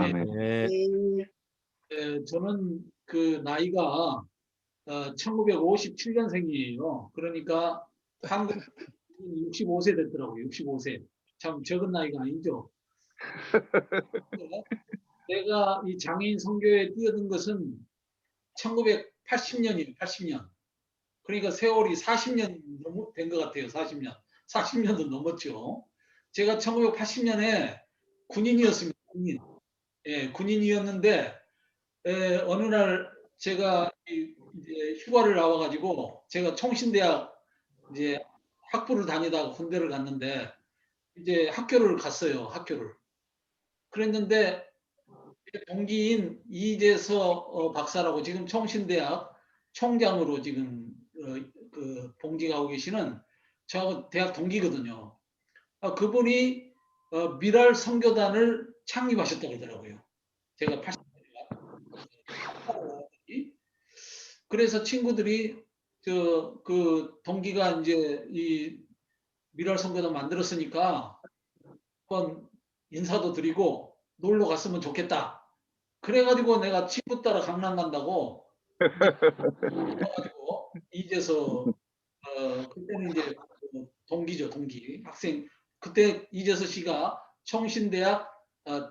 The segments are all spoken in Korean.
네. 아멘. 저는 그 나이가 1957년생이에요. 그러니까 한국 65세 됐더라고요. 65세. 참 적은 나이가 아니죠. 내가 이 장애인 선교에 뛰어든 것은 1980년이에요. 80년. 그러니까 세월이 40년 된 것 같아요. 40년. 40년도 넘었죠. 제가 1980년에 군인이었습니다. 군인. 예, 군인이었는데 어느 날 제가 이제 휴가를 나와가지고 제가 총신대학 이제 학부를 다니다가 군대를 갔는데 이제 학교를 갔어요. 학교를. 그랬는데 동기인 이재서 박사라고 지금 총신대학 총장으로 지금 그 봉직하고 계시는 저하고 대학 동기거든요. 그분이 미랄 선교단을 창립하셨다고 그러더라고요. 제가 80년대가. 그래서 친구들이 그 동기가 이제 이 미랄 선교단 만들었으니까 한번 인사도 드리고 놀러 갔으면 좋겠다. 그래가지고 내가 친구 따라 강남 간다고 이제 가지고 이재서 그때는 이제 동기죠, 동기 학생. 그때 이재서 씨가 총신대학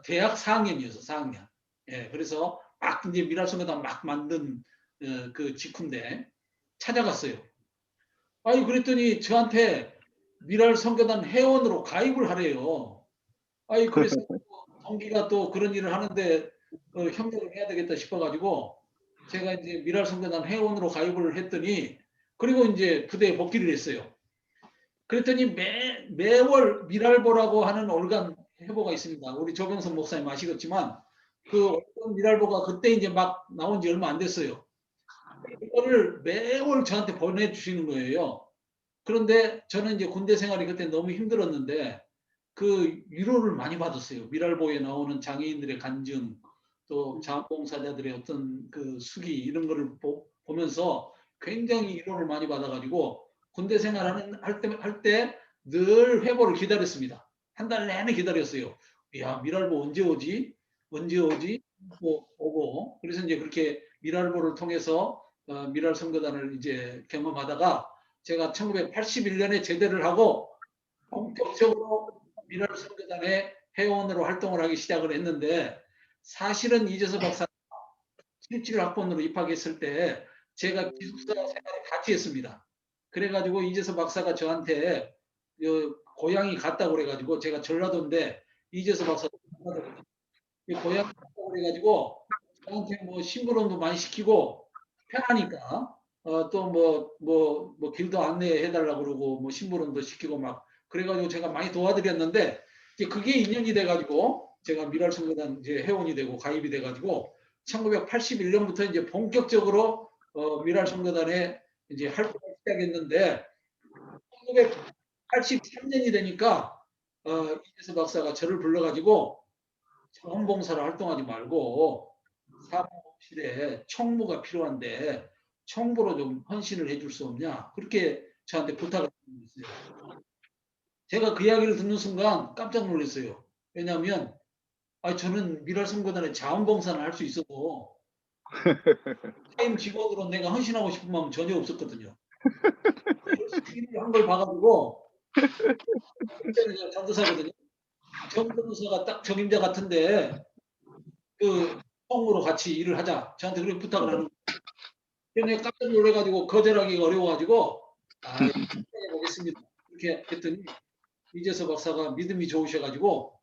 대학 4학년이어서 4학년. 예, 그래서 막 이제 미랄성교단 막 만든 그 직후인데 찾아갔어요. 아니 그랬더니 저한테 미랄성교단 회원으로 가입을 하래요. 아니 그래서 동기가 또 그런 일을 하는데 협력을 해야 되겠다 싶어가지고 제가 이제 미랄성교단 회원으로 가입을 했더니 그리고 이제 부대에 복귀를 했어요. 그랬더니 매월 미랄보라고 하는 월간 회보가 있습니다. 우리 조병선 목사님 아시겠지만 그 월간 미랄보가 그때 이제 막 나온 지 얼마 안 됐어요. 그거를 매월 저한테 보내주시는 거예요. 그런데 저는 이제 군대 생활이 그때 너무 힘들었는데 그 위로를 많이 받았어요. 미랄보에 나오는 장애인들의 간증, 또 자원봉사자들의 어떤 그 수기 이런 거를 보면서 굉장히 위로를 많이 받아가지고 군대 생활하는 할 때 늘 회보를 기다렸습니다. 한 달 내내 기다렸어요. 야 미랄보 언제 오지? 언제 오지? 뭐 오고 그래서 이제 그렇게 미랄보를 통해서 미랄 선거단을 이제 경험하다가 제가 1981년에 제대를 하고 본격적으로 미랄 선교단의 회원으로 활동을 하기 시작을 했는데 사실은 이재서 박사 77학번으로 입학했을 때 제가 기숙사 생활을 같이 했습니다. 그래가지고 이재서 박사가 저한테 고향이 같다고 그래가지고 제가 전라도인데 이재서 박사 고향이 같다고 그래가지고 저한테 뭐 심부름도 많이 시키고 편하니까 또 뭐 길도 안내해 달라고 그러고 뭐 심부름도 시키고 막 그래가지고 제가 많이 도와드렸는데 이제 그게 인연이 돼가지고 제가 미랄선교단 이제 회원이 되고 가입이 돼가지고 1981년부터 이제 본격적으로 미랄선교단에 이제 활동을 시작했는데 1983년이 되니까 이재수 박사가 저를 불러가지고 자원봉사를 활동하지 말고 사무실에 총무가 필요한데 총무로 좀 헌신을 해줄 수 없냐 그렇게 저한테 부탁을 했어요. 제가 그 이야기를 듣는 순간 깜짝 놀랐어요. 왜냐하면 저는 미랄선거단에 자원봉사를 할 수 있어도 타임 직원으로 내가 헌신하고 싶은 마음 전혀 없었거든요. 한 걸 봐가지고 그때는 제가 전도사거든요. 전도사가 딱 적임자 같은데 그 총무로 같이 일을 하자. 저한테 그렇게 부탁을 하는 거예요. 내가 깜짝 놀래가지고 거절하기가 어려워가지고 해보겠습니다. 이렇게 했더니 이재서 박사가 믿음이 좋으셔가지고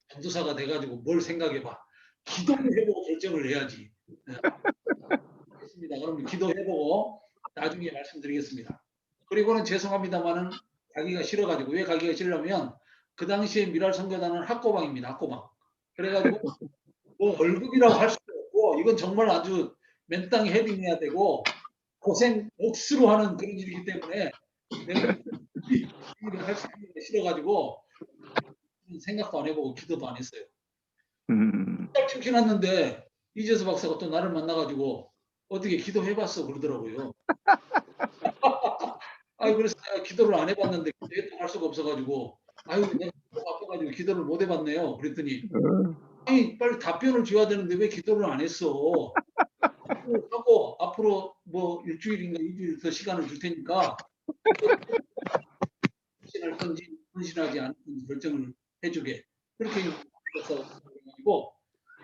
전도사가 돼가지고 뭘 생각해봐. 기도를 해보고 결정을 해야지. 네. 알겠습니다. 그럼 기도해보고 나중에 말씀드리겠습니다. 그리고는 죄송합니다만은 가기가 싫어가지고 왜 가기가 싫냐면 그 당시에 미랄 선교단은 학고방입니다. 학고방. 그래가지고 뭐 월급이라고 할 수도 없고 이건 정말 아주 맨땅에 헤딩해야 되고 고생 억수로 하는 그런 일이기 때문에 내가 일을 할 수 있는 게 싫어가지고 생각도 안 해보고 기도도 안 했어요. 딱 지났는데 이재수 박사가 또 나를 만나가지고 어떻게 기도해봤어 그러더라고요. 그래서 내가 기도를 안 해봤는데 기도했다고 할 수가 없어가지고 내가 아파가지고 기도를 못 해봤네요. 그랬더니 아니 빨리 답변을 줘야 되는데 왜 기도를 안 했어? 하고 앞으로 뭐 일주일인가 2주일 더 시간을 줄 테니까 헌신할 건지 헌신하지 않을 건지 결정을 해주게. 그렇게 해서 가지고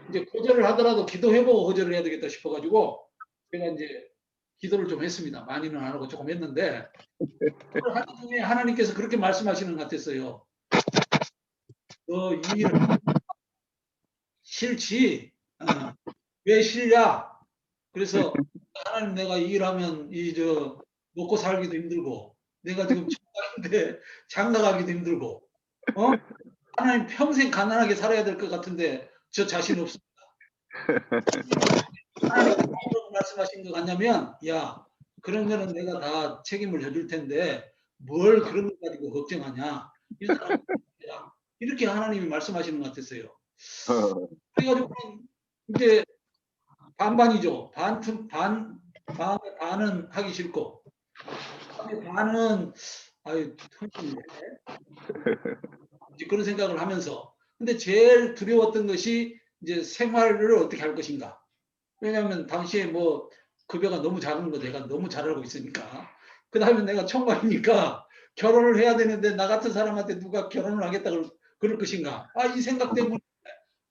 이제 거절을 하더라도 기도해보고 거절을 해야 되겠다 싶어가지고 제가 이제 기도를 좀 했습니다. 많이는 안 하고 조금 했는데 그걸 하는 중에 하나님께서 그렇게 말씀하시는 것 같았어요. 너 이 일 싫지? 왜 싫냐? 그래서 하나님 내가 이 일하면 이 저 먹고 살기도 힘들고 내가 지금 장가인데 장가 가기도 힘들고 어? 하나님 평생 가난하게 살아야 될 것 같은데 저 자신 없습니다. 하나님께서 뭐라고 말씀하신 것 같냐면 야 그런 거는 내가 다 책임을 져줄 텐데 뭘 그런 거 가지고 걱정하냐 이 사람 이렇게 하나님이 말씀하시는 것 같았어요. 그래가지고 이제 반반이죠. 반은 하기 싫고 반은 아유 헌신을 이제 그런 생각을 하면서 근데 제일 두려웠던 것이 이제 생활을 어떻게 할 것인가. 왜냐하면 당시에 뭐 급여가 너무 작은 거 내가 너무 잘 알고 있으니까. 그 다음에 내가 총괄이니까 결혼을 해야 되는데 나 같은 사람한테 누가 결혼을 하겠다 그럴 것인가. 이 생각 때문에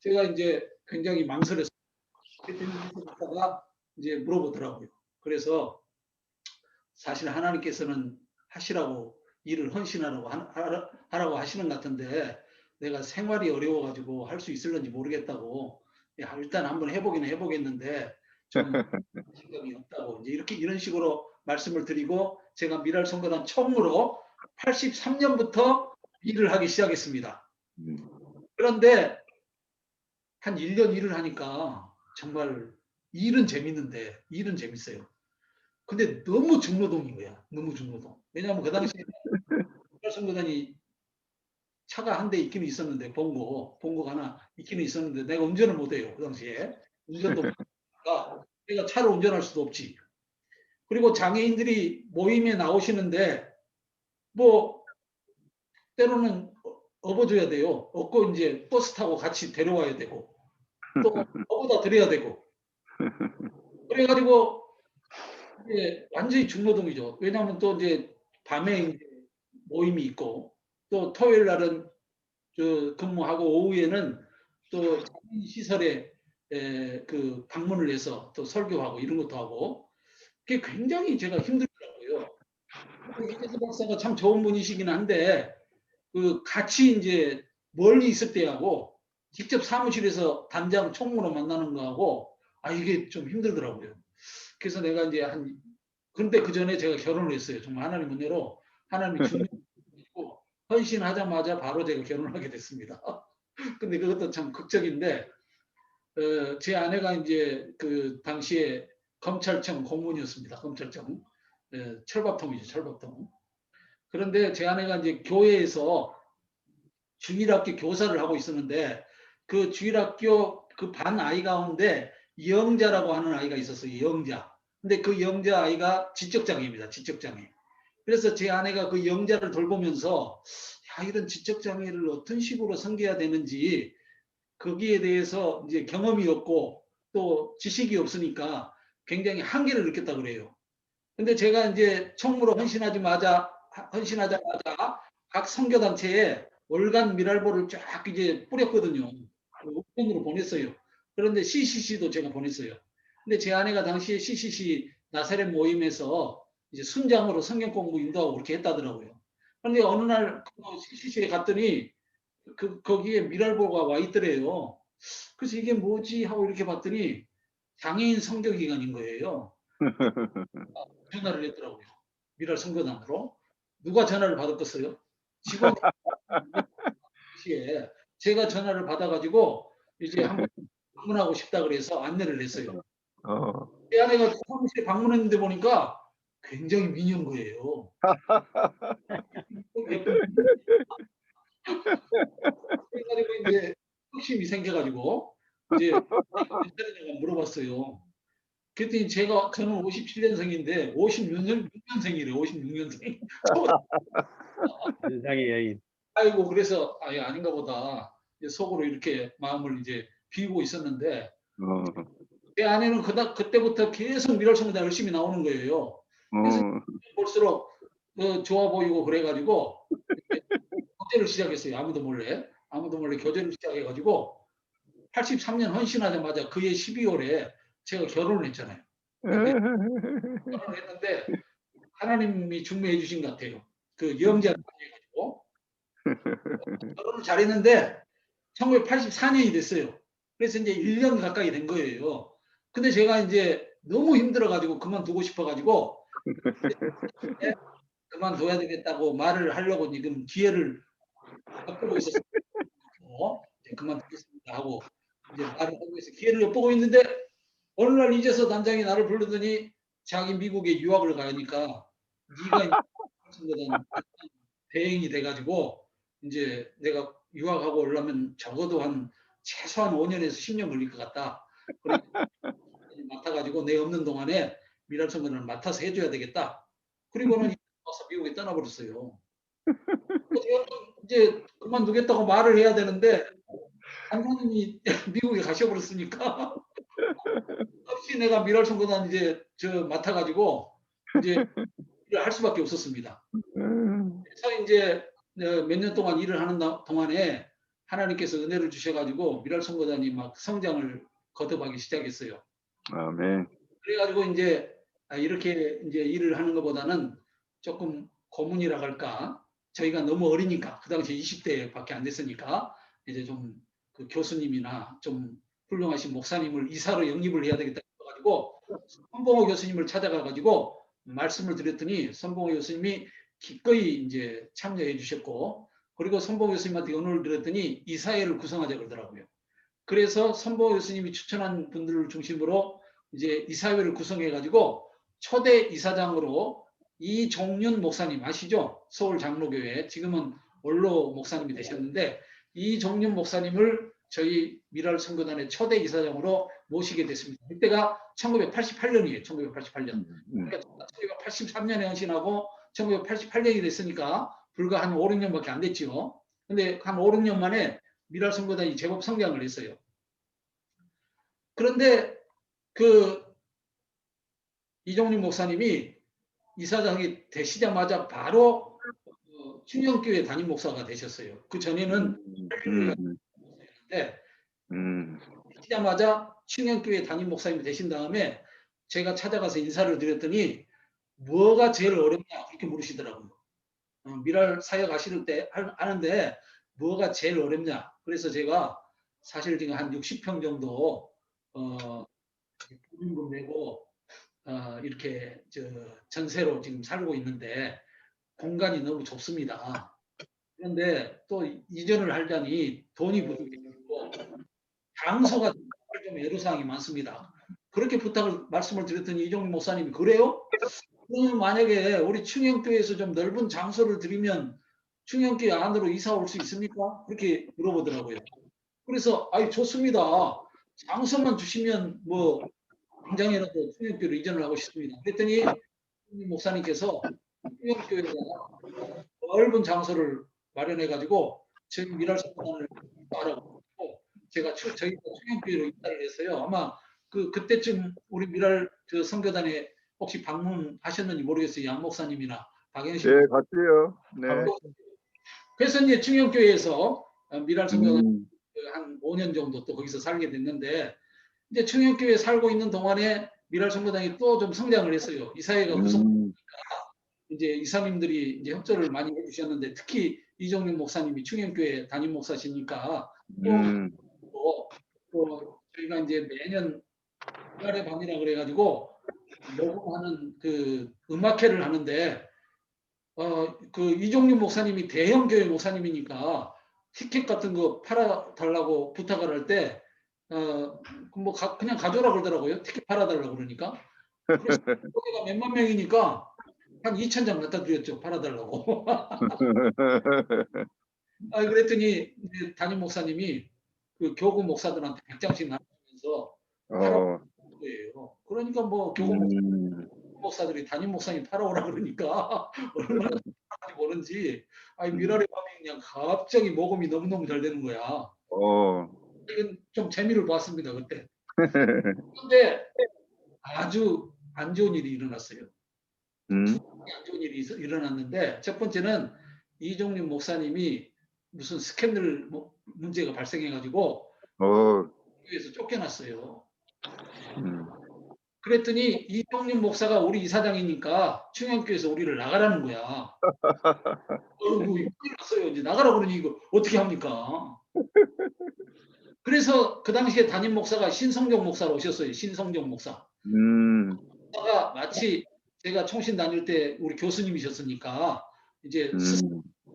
제가 이제 굉장히 망설였어요. 그랬더니 목사가 이제 물어보더라고요. 그래서 사실 하나님께서는 하시라고 일을 헌신하라고 하라고 하시는 것 같은데 내가 생활이 어려워가지고 할 수 있을런지 모르겠다고 일단 한번 해보기는 해보겠는데 좀 자신감이 없다고 이제 이렇게 이런 식으로 말씀을 드리고 제가 미랄 선거단 처음으로 83년부터 일을 하기 시작했습니다. 그런데 한 1년 일을 하니까 정말 일은 재밌는데 일은 재밌어요. 근데 너무 중노동인 거야. 너무 중노동. 왜냐하면 그 당시에 선거단이 차가 한 대 있기는 있었는데 봉고가 하나 있기는 있었는데 내가 운전을 못해요. 그 당시에 운전도 못하니까 내가 차를 운전할 수도 없지. 그리고 장애인들이 모임에 나오시는데 뭐 때로는 업어줘야 돼요. 업고 이제 버스 타고 같이 데려와야 되고 또 업어다 드려야 되고 그래가지고 이제 완전히 중노동이죠. 왜냐하면 또 이제 밤에 이제 모임이 있고 또 토요일 날은 근무하고 오후에는 또 장애인 시설에 그 방문을 해서 또 설교하고 이런 것도 하고 그게 굉장히 제가 힘들더라고요. 이재수 박사가 참 좋은 분이시긴 한데 그 같이 이제 멀리 있을 때하고 직접 사무실에서 단장 총무로 만나는 거하고 이게 좀 힘들더라고요. 그래서 내가 이제 그런데 그 전에 제가 결혼을 했어요. 정말 하나님 은혜로 하나님이 중요하고 헌신하자마자 바로 제가 결혼을 하게 됐습니다. 근데 그것도 참 극적인데 제 아내가 이제 그 당시에 검찰청 공무원이었습니다. 검찰청 철밥통이죠, 철밥통. 그런데 제 아내가 이제 교회에서 주일학교 교사를 하고 있었는데 그 주일학교 그 반 아이 가운데 영자라고 하는 아이가 있었어요. 영자. 근데 그 영자 아이가 지적장애입니다. 지적장애. 그래서 제 아내가 그 영자를 돌보면서 이런 지적장애를 어떤 식으로 섬겨야 되는지 거기에 대해서 이제 경험이 없고 또 지식이 없으니까 굉장히 한계를 느꼈다 그래요. 근데 제가 이제 총무로 헌신하자마자 각 선교단체에 월간 미랄보를 쫙 이제 뿌렸거든요. 우편으로 보냈어요. 그런데 CCC도 제가 보냈어요. 근데 제 아내가 당시에 CCC 나사렛 모임에서 이제 순장으로 성경 공부 인도하고 그렇게 했다더라고요. 그런데 어느 날 CCC에 갔더니 거기에 미랄보가 와 있더래요. 그래서 이게 뭐지 하고 이렇게 봤더니 장애인 선교 기간인 거예요. 전화를 했더라고요. 미랄 선교단으로. 누가 전화를 받았겠어요? 직원 시에 제가 전화를 받아가지고 이제 한번 방문하고 싶다 그래서 안내를 했어요. 제 아내가 사무실에 방문했는데 보니까 굉장히 미녀인 거예요. 예쁜 그래가지고 이제 흑심이 생겨가지고 이제 괜찮느냐고 물어봤어요. 그랬더니 저는 57년생인데 56년생이래요. 56년생. 세상의 여인. 아이고 그래서 아닌가 보다. 속으로 이렇게 마음을 이제 비우고 있었는데 어. 제 아내는 그때부터 계속 미랄청구단 열심히 나오는 거예요. 그래서 어. 볼수록 좋아 보이고 그래 가지고 이제 교제를 시작했어요. 아무도 몰래. 아무도 몰래 교제를 시작해 가지고 83년 헌신하자마자 그해 12월에 제가 결혼을 했잖아요. 결혼을 했는데 하나님이 중매해 주신 것 같아요. 그 영제를 해 가지고 결혼을 잘했는데 1984년이 됐어요. 그래서 이제 1년 가까이 된 거예요. 근데 제가 이제 너무 힘들어 가지고 그만두고 싶어 가지고 그만둬야 되겠다고 말을 하려고 지금 기회를 엿보고 있었어요. 이제 그만두겠습니다 하고 이제 말을 하고 있어요. 기회를 엿보고 있는데 어느 날 이재서 단장이 나를 부르더니 자기 미국에 유학을 가니까 네가 이제 대행이 돼가지고 이제 내가 유학하고 오려면 적어도 한 최소한 5년에서 10년 걸릴 것 같다. 그러니까 맡아가지고 내 없는 동안에 미랄 선거를 맡아서 해줘야 되겠다. 그리고는 와서 미국에 떠나버렸어요. 제가 이제 그만두겠다고 말을 해야 되는데 단장님이 미국에 가셔버렸으니까 혹시 내가 미랄 선거단 이제 맡아가지고 이제 일을 할 수밖에 없었습니다. 그래서 이제 몇 년 동안 일을 하는 동안에 하나님께서 은혜를 주셔가지고 미랄 선거단이 막 성장을 거듭하기 시작했어요. 아멘. 그래가지고 이제 이렇게 이제 일을 하는 것보다는 조금 고문이라 할까 저희가 너무 어리니까 그 당시 20대밖에 안 됐으니까 이제 좀 그 교수님이나 좀 훌륭하신 목사님을 이사로 영입을 해야 되겠다 해가지고 선봉호 교수님을 찾아가 가지고 말씀을 드렸더니 선봉호 교수님이 기꺼이 이제 참여해 주셨고 그리고 선봉호 교수님한테 연호를 드렸더니 이사회를 구성하자 그러더라고요. 그래서 선봉호 교수님이 추천한 분들을 중심으로 이제 이사회를 구성해 가지고 초대 이사장으로 이종윤 목사님 아시죠? 서울 장로교회 지금은 원로 목사님이 되셨는데 이종윤 목사님을 저희 미랄 선교단의 초대 이사장으로 모시게 됐습니다. 그때가 1988년이에요. 1988년. 그러니까 1983년에 헌신하고 1988년이 됐으니까 불과 한 5, 6년밖에 안 됐죠. 근데 한 5, 6년 만에 미랄 선교단이 제법 성장을 했어요. 그런데 그 이종림 목사님이 이사장이 되시자마자 바로 충영교회 담임 목사가 되셨어요. 그 전에는 되시자마자 충영교회 담임 목사님이 되신 다음에 제가 찾아가서 인사를 드렸더니 뭐가 제일 어렵냐 그렇게 물으시더라고요. 미랄 사역 하실 때 하는데 뭐가 제일 어렵냐. 그래서 제가 사실 지금 한 60평 정도 보증금 내고 이렇게 전세로 지금 살고 있는데 공간이 너무 좁습니다. 그런데 또 이전을 하려니 돈이 부족해지고 장소가 좀 애로사항이 많습니다. 그렇게 말씀을 드렸더니 이종민 목사님이 그래요? 그러면 만약에 우리 충영교회에서 좀 넓은 장소를 드리면 충영교회 안으로 이사 올 수 있습니까? 그렇게 물어보더라고요. 그래서 아이 좋습니다. 장소만 주시면 뭐 당장이라도 충영교회로 이전을 하고 싶습니다. 그랬더니 목사님께서 충영교회가 넓은 장소를 마련해 가지고 저희 미랄 성당을 하라고 제가 저희가 충영교회로 입단을 했어요. 아마 그때쯤 우리 미랄 선교단에 혹시 방문하셨는지 모르겠어요. 양 목사님이나 박영신 네, 같아요. 네. 그래서 이제 충영교회에서 미랄 선교단 한 5년 정도 또 거기서 살게 됐는데 이제 충영교회에 살고 있는 동안에 미랄 선교단이 또 좀 성장을 했어요. 이사회가 구성되니까 이제 이사님들이 이제 협조를 많이 해주셨는데 특히 이종민 목사님이 충영교회 담임 목사시니까 또 저희가 이제 매년 미랄의 밤이라 그래가지고 녹음하는 그 음악회를 하는데 그 이종민 목사님이 대형 교회 목사님이니까 티켓 같은 거 팔아 달라고 부탁을 할 때 뭐 그냥 가져라 그러더라고요. 티켓 팔아 달라고 그러니까. 그래서 교회가 몇만 명이니까 한 2,000장 갖다 드렸죠. 팔아 달라고. 그랬더니 이제 담임 목사님이 그 교구 목사들한테 100장씩 나누면서 팔아오는 거예요. 그러니까 뭐 교구 목사들이 담임 목사님 팔아오라 그러니까 얼마나 모른지 미랄의 밤이 그냥 갑자기 모금이 너무너무 잘 되는 거야. 이건 좀 재미를 보았습니다 그때. 그런데 아주 안 좋은 일이 일어났어요. 안 좋은 일이 일어났는데 첫 번째는 이종림 목사님이 무슨 스캔들 문제가 발생해가지고 어, 교회에서 쫓겨났어요. 음, 그랬더니 이종림 목사가 우리 이사장이니까 충영교회에서 우리를 나가라는 거야. 이거 큰일 났어요. 이제 나가라 그러니 이거 어떻게 합니까? 그래서 그 당시에 담임 목사가 신성종 목사로 오셨어요. 신성종 목사. 가 마치 제가 총신 다닐 때 우리 교수님이셨으니까 이제 음,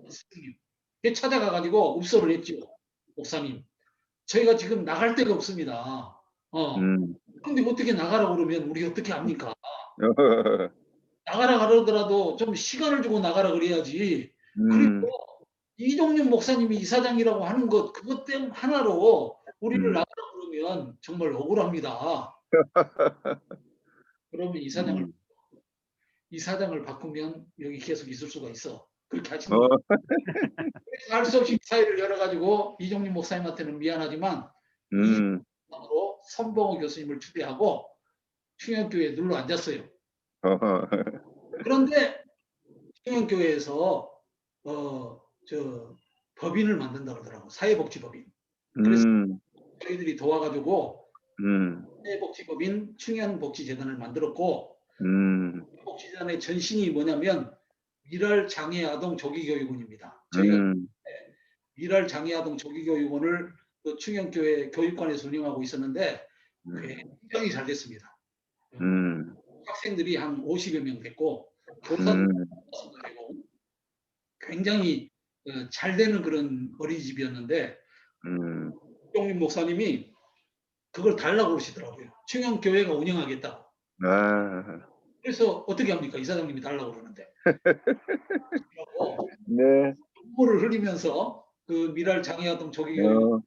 스승님 찾아가 가지고 읍소를 했죠. 목사님, 저희가 지금 나갈 데가 없습니다. 음, 근데 어떻게 나가라 그러면 우리 어떻게 합니까? 나가라 그러더라도 좀 시간을 주고 나가라 그래야지. 그리고 이종윤 목사님이 이사장이라고 하는 것 그것 때문 하나로 우리를 나가라 그러면 정말 억울합니다. 그러면 이사장을 바꾸면 여기 계속 있을 수가 있어. 그렇게 하신 거예요. 그래서 할 수 없이 사회를 열어가지고 이종림 목사님한테는 미안하지만 이사장으로 선봉호 교수님을 추대하고 충영교회에 눌러 앉았어요. 그런데 충영교회에서 법인을 만든다 그러더라고. 사회복지법인. 그래서 저희들이 도와가지고 사회복지법인 충현복지재단을 만들었고 복지재단의 전신이 뭐냐면 미랄장애아동조기교육원입니다. 저희가 미랄장애아동조기교육원을 그 충현교회 교육관에서 운영하고 있었는데 굉장히 잘 됐습니다. 학생들이 한 50여 명 됐고 교사도 되고 굉장히 잘 되는 그런 어린이집이었는데 이종림 목사님이 그걸 달라고 그러시더라고요. 충현교회가 운영하겠다. 그래서 어떻게 합니까? 이사장님이 달라고 그러는데. 네. 눈물을 흘리면서 그 미랄 장애아동 조기교육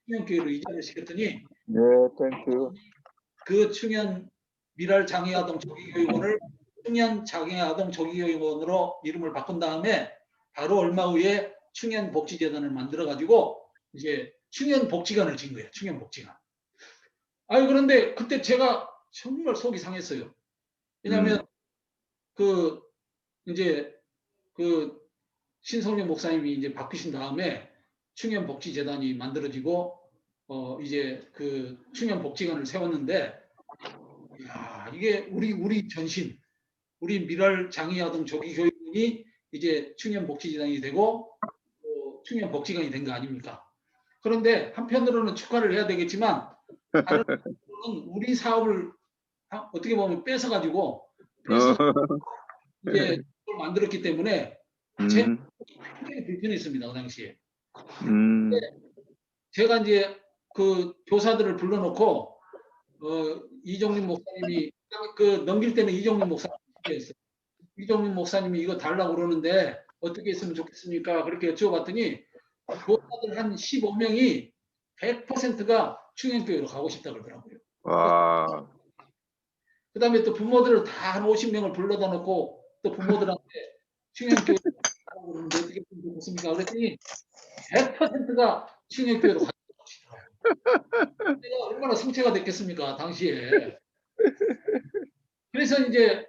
충현교회로 이전을 시켰더니 네, 땡큐. 그 충현 미랄 장애아동 조기교육원을 충현 장애아동 조기교육원으로 이름을 바꾼 다음에 바로 얼마 후에 충현복지재단을 만들어 가지고 이제 충현복지관을 진 거예요. 충현복지관. 아유 그런데 그때 제가 정말 속이 상했어요. 왜냐하면 그 이제 그 신성령 목사님이 이제 바뀌신 다음에 충현복지재단이 만들어지고 이제 그 충현복지관을 세웠는데 야, 이게 우리 전신 우리 미랄 장애아동 조기교육원이 이제 충현복지재단이 되고 충현복지관이 된 거 아닙니까? 그런데 한편으로는 축하를 해야 되겠지만 다른 한편으로는 우리 사업을 어떻게 보면 뺏어가지고 이제 그걸 만들었기 때문에 제 굉장히 불편했습니다 그 당시에. 제가 이제 그 교사들을 불러놓고 이종림 목사님이 그 넘길 때는 이종림 목사님이었어요. 이종림 목사님이 이거 달라고 그러는데 어떻게 했으면 좋겠습니까? 그렇게 여쭤봤더니 교사들 한 15명이 100%가 충현교회로 가고 싶다 그러더라고요. 와. 그 다음에 또 부모들을 다 한 50명을 불러다 놓고 또 부모들한테 충현교회 가라고 그러는데 어떻게 했으면 좋겠습니까? 그랬더니 100%가 충현교회로 가고 싶더라고요. 내가 얼마나 성취가 됐겠습니까? 당시에. 그래서 이제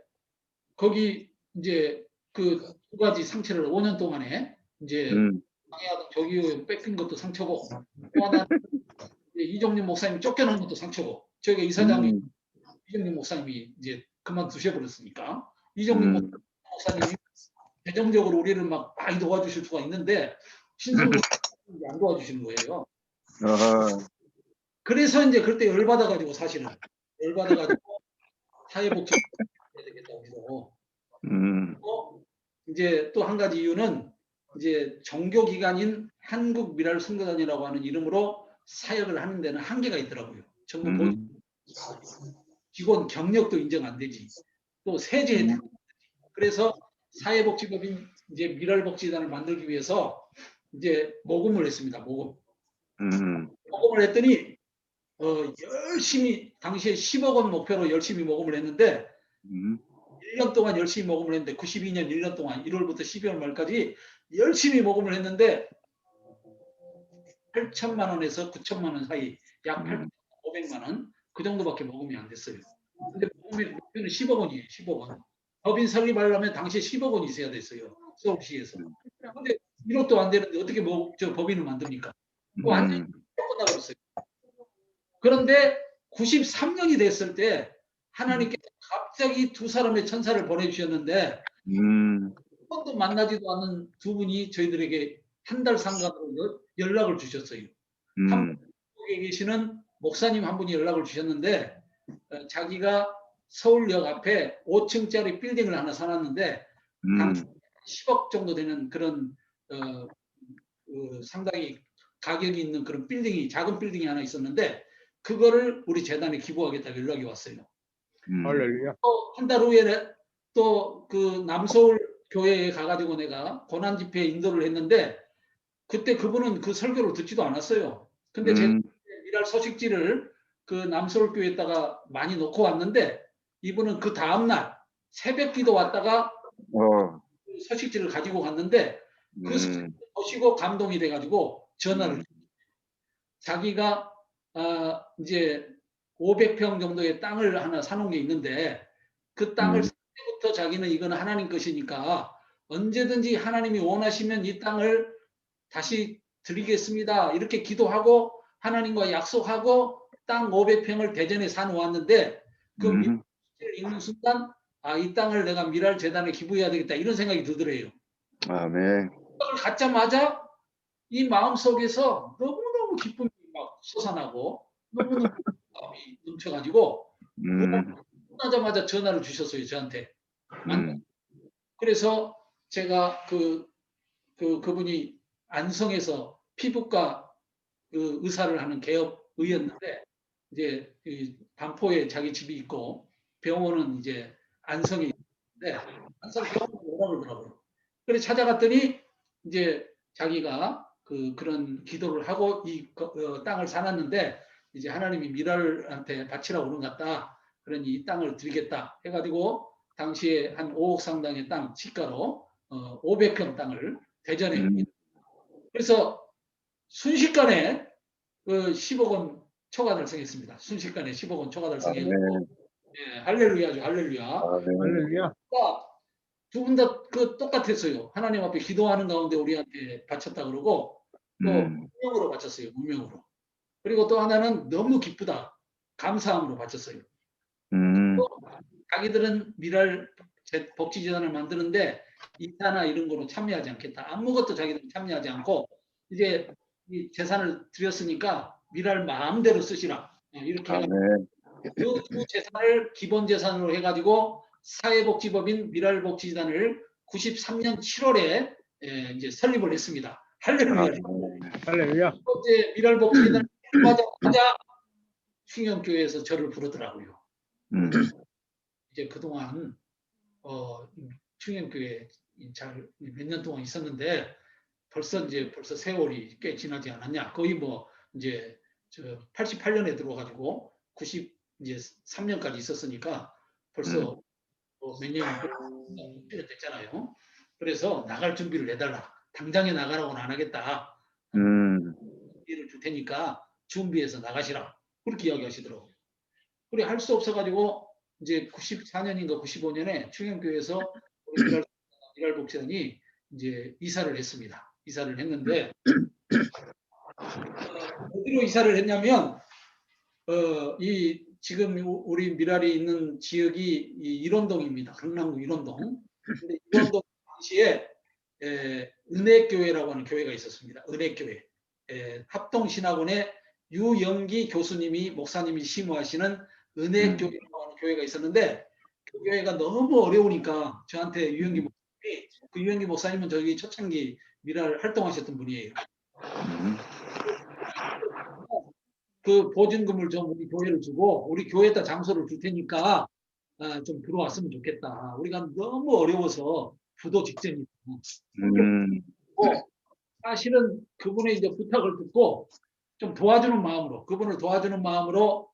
거기 이제 그 두 가지 상처를 5년 동안에 이제 장애아동 조기교육 뺏긴 것도 상처고 또 하나 이종림 목사님이 쫓겨난 것도 상처고 저희가 이사장이 이종림 목사님이 이제 그만두셔 버렸으니까 이종림 목사님이 재정적으로 우리를 막 많이 도와주실 수가 있는데 신성도 안 도와주시는 거예요. 그래서 이제 그때 열받아가지고 사실은 열받아가지고 사회복지 해야 되겠다고 해서 이제 또 한 가지 이유는 이제 종교기관인 한국미랄선교단이라고 하는 이름으로 사역을 하는 데는 한계가 있더라고요. 정부 직원 경력도 인정 안 되지. 또 세제 혜택. 그래서 사회복지법인 이제 미랄복지단을 만들기 위해서 이제 모금을 했습니다. 모금을 했더니 열심히 당시에 10억 원 목표로 열심히 모금을 했는데 1년 동안 열심히 모금을 했는데 92년 1년 동안 1월부터 12월 말까지 열심히 모금을 했는데 8천만 원에서 9천만 원 사이, 약 음. 8,500만 원 그 정도밖에 모금이 안 됐어요. 근데 모금의 목표는 10억 원이에요. 10억 원. 법인 설립하려면 당시에 10억 원이 있어야 됐어요. 서울시에서. 근데 1억도 안 되는데 어떻게 저 법인을 만듭니까? 완전히 끝나버렸어요. 그런데 93년이 됐을 때 하나님께서 갑자기 두 사람의 천사를 보내주셨는데 한 번도 만나지도 않은 두 분이 저희들에게 한 달 상간으로 연락을 주셨어요. 한국에 계시는 목사님 한 분이 연락을 주셨는데 자기가 서울역 앞에 5층짜리 빌딩을 하나 사놨는데 당시 10억 정도 되는 그런 상당히 가격이 있는 그런 빌딩이, 작은 빌딩이 하나 있었는데 그거를 우리 재단에 기부하겠다고 연락이 왔어요. 할렐루야. 또 한 달 후에 또 그 남서울 교회에 가가지고 내가 고난 집회에 인도를 했는데 그때 그분은 그 설교를 듣지도 않았어요. 근데 제가 미랄 소식지를 그 남서울 교회에다가 많이 놓고 왔는데 이분은 그 다음날 새벽 기도 왔다가 그 소식지를 가지고 갔는데 그 소식지를 보시고 감동이 돼가지고 전화를 자기가 이제 500평 정도의 땅을 하나 사놓은 게 있는데 그 땅을 살 때부터 자기는 이거는 하나님 것이니까 언제든지 하나님이 원하시면 이 땅을 다시 드리겠습니다. 이렇게 기도하고 하나님과 약속하고 땅 500평을 대전에 사놓았는데 그 미랄을 읽는 순간 이 땅을 내가 미랄 재단에 기부해야 되겠다 이런 생각이 들더래요. 아멘. 그걸 갖자마자 이 마음속에서 너무너무 기쁨이 막 솟아나고 너무너무 마음이 넘쳐가지고 끝나자마자 전화를 주셨어요. 저한테. 그래서 제가 그분이 안성에서 피부과 그 의사를 하는 개업의였는데 이제 반포에 자기 집이 있고 병원은 이제 안성에 있는데 안성 병원에 오라고 그러더라고요. 그래서 찾아갔더니 이제 자기가 그런 기도를 하고 이 땅을 사놨는데 이제 하나님이 미랄한테 바치라고 그런 것 같다. 그러니 이 땅을 드리겠다 해가지고 당시에 한 5억 상당의 땅 시가로 500평 땅을 대전에 그래서 순식간에 10억 원 초과 달성했습니다. 순식간에 10억 원 초과 달성했고 예, 할렐루야죠. 할렐루야. 할렐루야. 두 분 다 똑같았어요. 하나님 앞에 기도하는 가운데 우리한테 바쳤다 그러고 또 무명으로 바쳤어요. 무명으로. 그리고 또 하나는 너무 기쁘다. 감사함으로 바쳤어요. 또 자기들은 미랄 복지재단을 만드는데 이사나 이런 거로 참여하지 않겠다. 아무것도 자기들은 참여하지 않고 이제 이 재산을 드렸으니까 미랄 마음대로 쓰시라. 이렇게 해가지고 그 재산을 기본 재산으로 해가지고 사회복지법인 미랄복지재단을 93년 7월에 이제 설립을 했습니다. 할렐루야. 할렐루야. 이제 미랄복지재단을 설립하자마자 충영교회에서 저를 부르더라고요. 이제 그동안 충영교회 잘 몇 년 동안 있었는데 벌써 세월이 꽤 지나지 않았냐. 거의 뭐 이제 88년에 들어와가지고 93년까지 있었으니까 벌써 몇 년이 됐잖아요. 그래서 나갈 준비를 해달라. 당장에 나가라고는 안 하겠다. 준비를 줄 테니까 준비해서 나가시라. 그렇게 이야기하시더라고요. 그래 할 수 없어가지고 이제 94년인가 95년에 충영교회에서 우리 미랄복지단이 이제 이사를 했습니다. 이사를 했는데 어디로 이사를 했냐면 이 지금 우리 미랄이 있는 지역이 이 일원동입니다. 강남구 일원동. 근데 일원동 당시에 은혜교회라고 하는 교회가 있었습니다. 은혜교회. 합동신학원의 유영기 교수님이 목사님이 심호하시는 은혜교회라고 하는 교회가 있었는데 그 교회가 너무 어려우니까 저한테 유영기 목사님이 그 유영기 목사님은 저기 초창기 미랄 활동하셨던 분이에요. 그 보증금을 좀 우리 교회를 주고 우리 교회에다 장소를 줄 테니까 좀 들어왔으면 좋겠다. 우리가 너무 어려워서 부도 직전이고 사실은 그분의 이제 부탁을 듣고 좀 도와주는 마음으로 그분을 도와주는 마음으로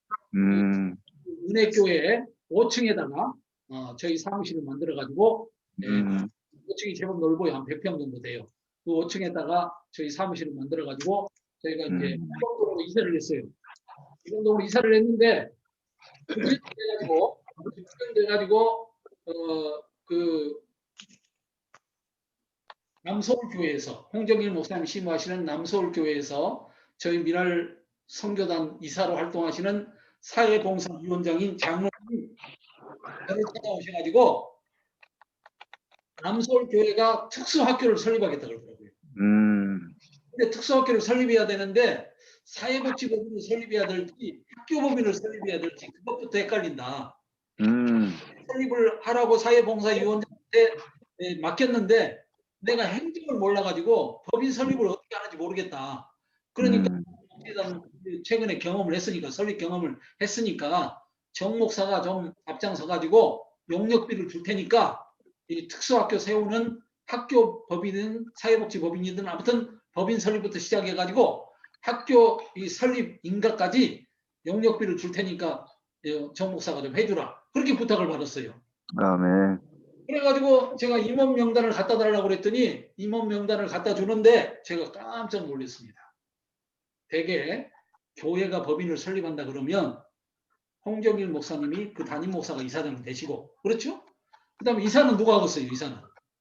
은혜교회 5층에다가 저희 사무실을 만들어 가지고 5층이 제법 넓어요. 한 100평 정도 돼요. 그 5층에다가 저희 사무실을 만들어 가지고 저희가 이제 음. 이동동으로 이사를 했어요. 이동동으로 이사를 했는데 급진돼가지고 그 남서울교회에서 홍정일 목사님 심우하시는 남서울교회에서 저희 미랄 선교단 이사로 활동하시는 사회봉사위원장인 장로님이 저를 찾아오셔가지고 남서울교회가 특수학교를 설립하겠다 그러더라고요. 근데 특수학교를 설립해야 되는데 사회복지법인을 설립해야 될지 학교법인을 설립해야 될지 그것부터 헷갈린다. 설립을 하라고 사회봉사위원장한테 맡겼는데 내가 행정을 몰라가지고 법인 설립을 어떻게 하는지 모르겠다. 그러니까 최근에 경험을 했으니까 설립 경험을 했으니까 정 목사가 좀 앞장서가지고 용역비를 줄 테니까 이 특수학교 세우는 학교 법인은 사회복지법인이든 아무튼 법인 설립부터 시작해가지고 학교 이 설립 인가까지 용역비를 줄 테니까 정 목사가 좀 해주라. 그렇게 부탁을 받았어요. 아멘. 그래가지고 제가 임원 명단을 갖다 달라고 그랬더니 임원 명단을 갖다 주는데 제가 깜짝 놀랐습니다. 대개 교회가 법인을 설립한다 그러면 홍정일 목사님이 그 담임 목사가 이사장이 되시고 그렇죠? 그 다음에 이사는 누가 하겠어요? 이사는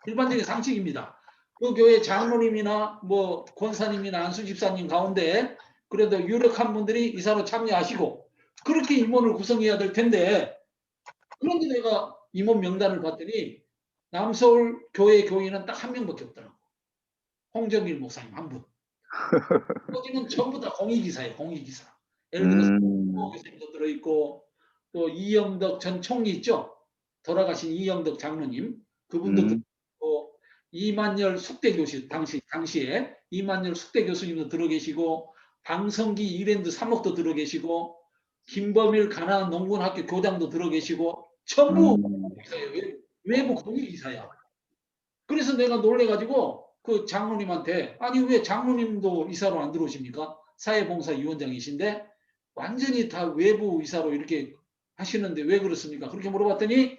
일반적인 상식입니다. 그 교회 장로님이나 뭐 권사님이나 안수 집사님 가운데 그래도 유력한 분들이 이사로 참여하시고 그렇게 임원을 구성해야 될 텐데 그런데 내가 임원 명단을 봤더니 남서울 교회 교인은 딱 한 명밖에 없더라고. 홍정일 목사님 한 분. 나머지는 전부 다 공익이사예요. 공익이사. 예를 들어서 교수님도 들어있고 또 이영덕 전 총리 있죠. 돌아가신 이영덕 장로님 그분도 들어있고 이만열 숙대 교수 당시에 이만열 숙대 교수님도 들어 계시고 방성기 이랜드 사목도 들어 계시고 김범일 가나안 농군학교 교장도 들어 계시고 전부 이사예요. 외부 공익이사야. 그래서 내가 놀래가지고 그 장로님한테 아니 왜 장로님도 이사로 안 들어오십니까? 사회봉사위원장이신데 완전히 다 외부 이사로 이렇게 하시는데 왜 그렇습니까? 그렇게 물어봤더니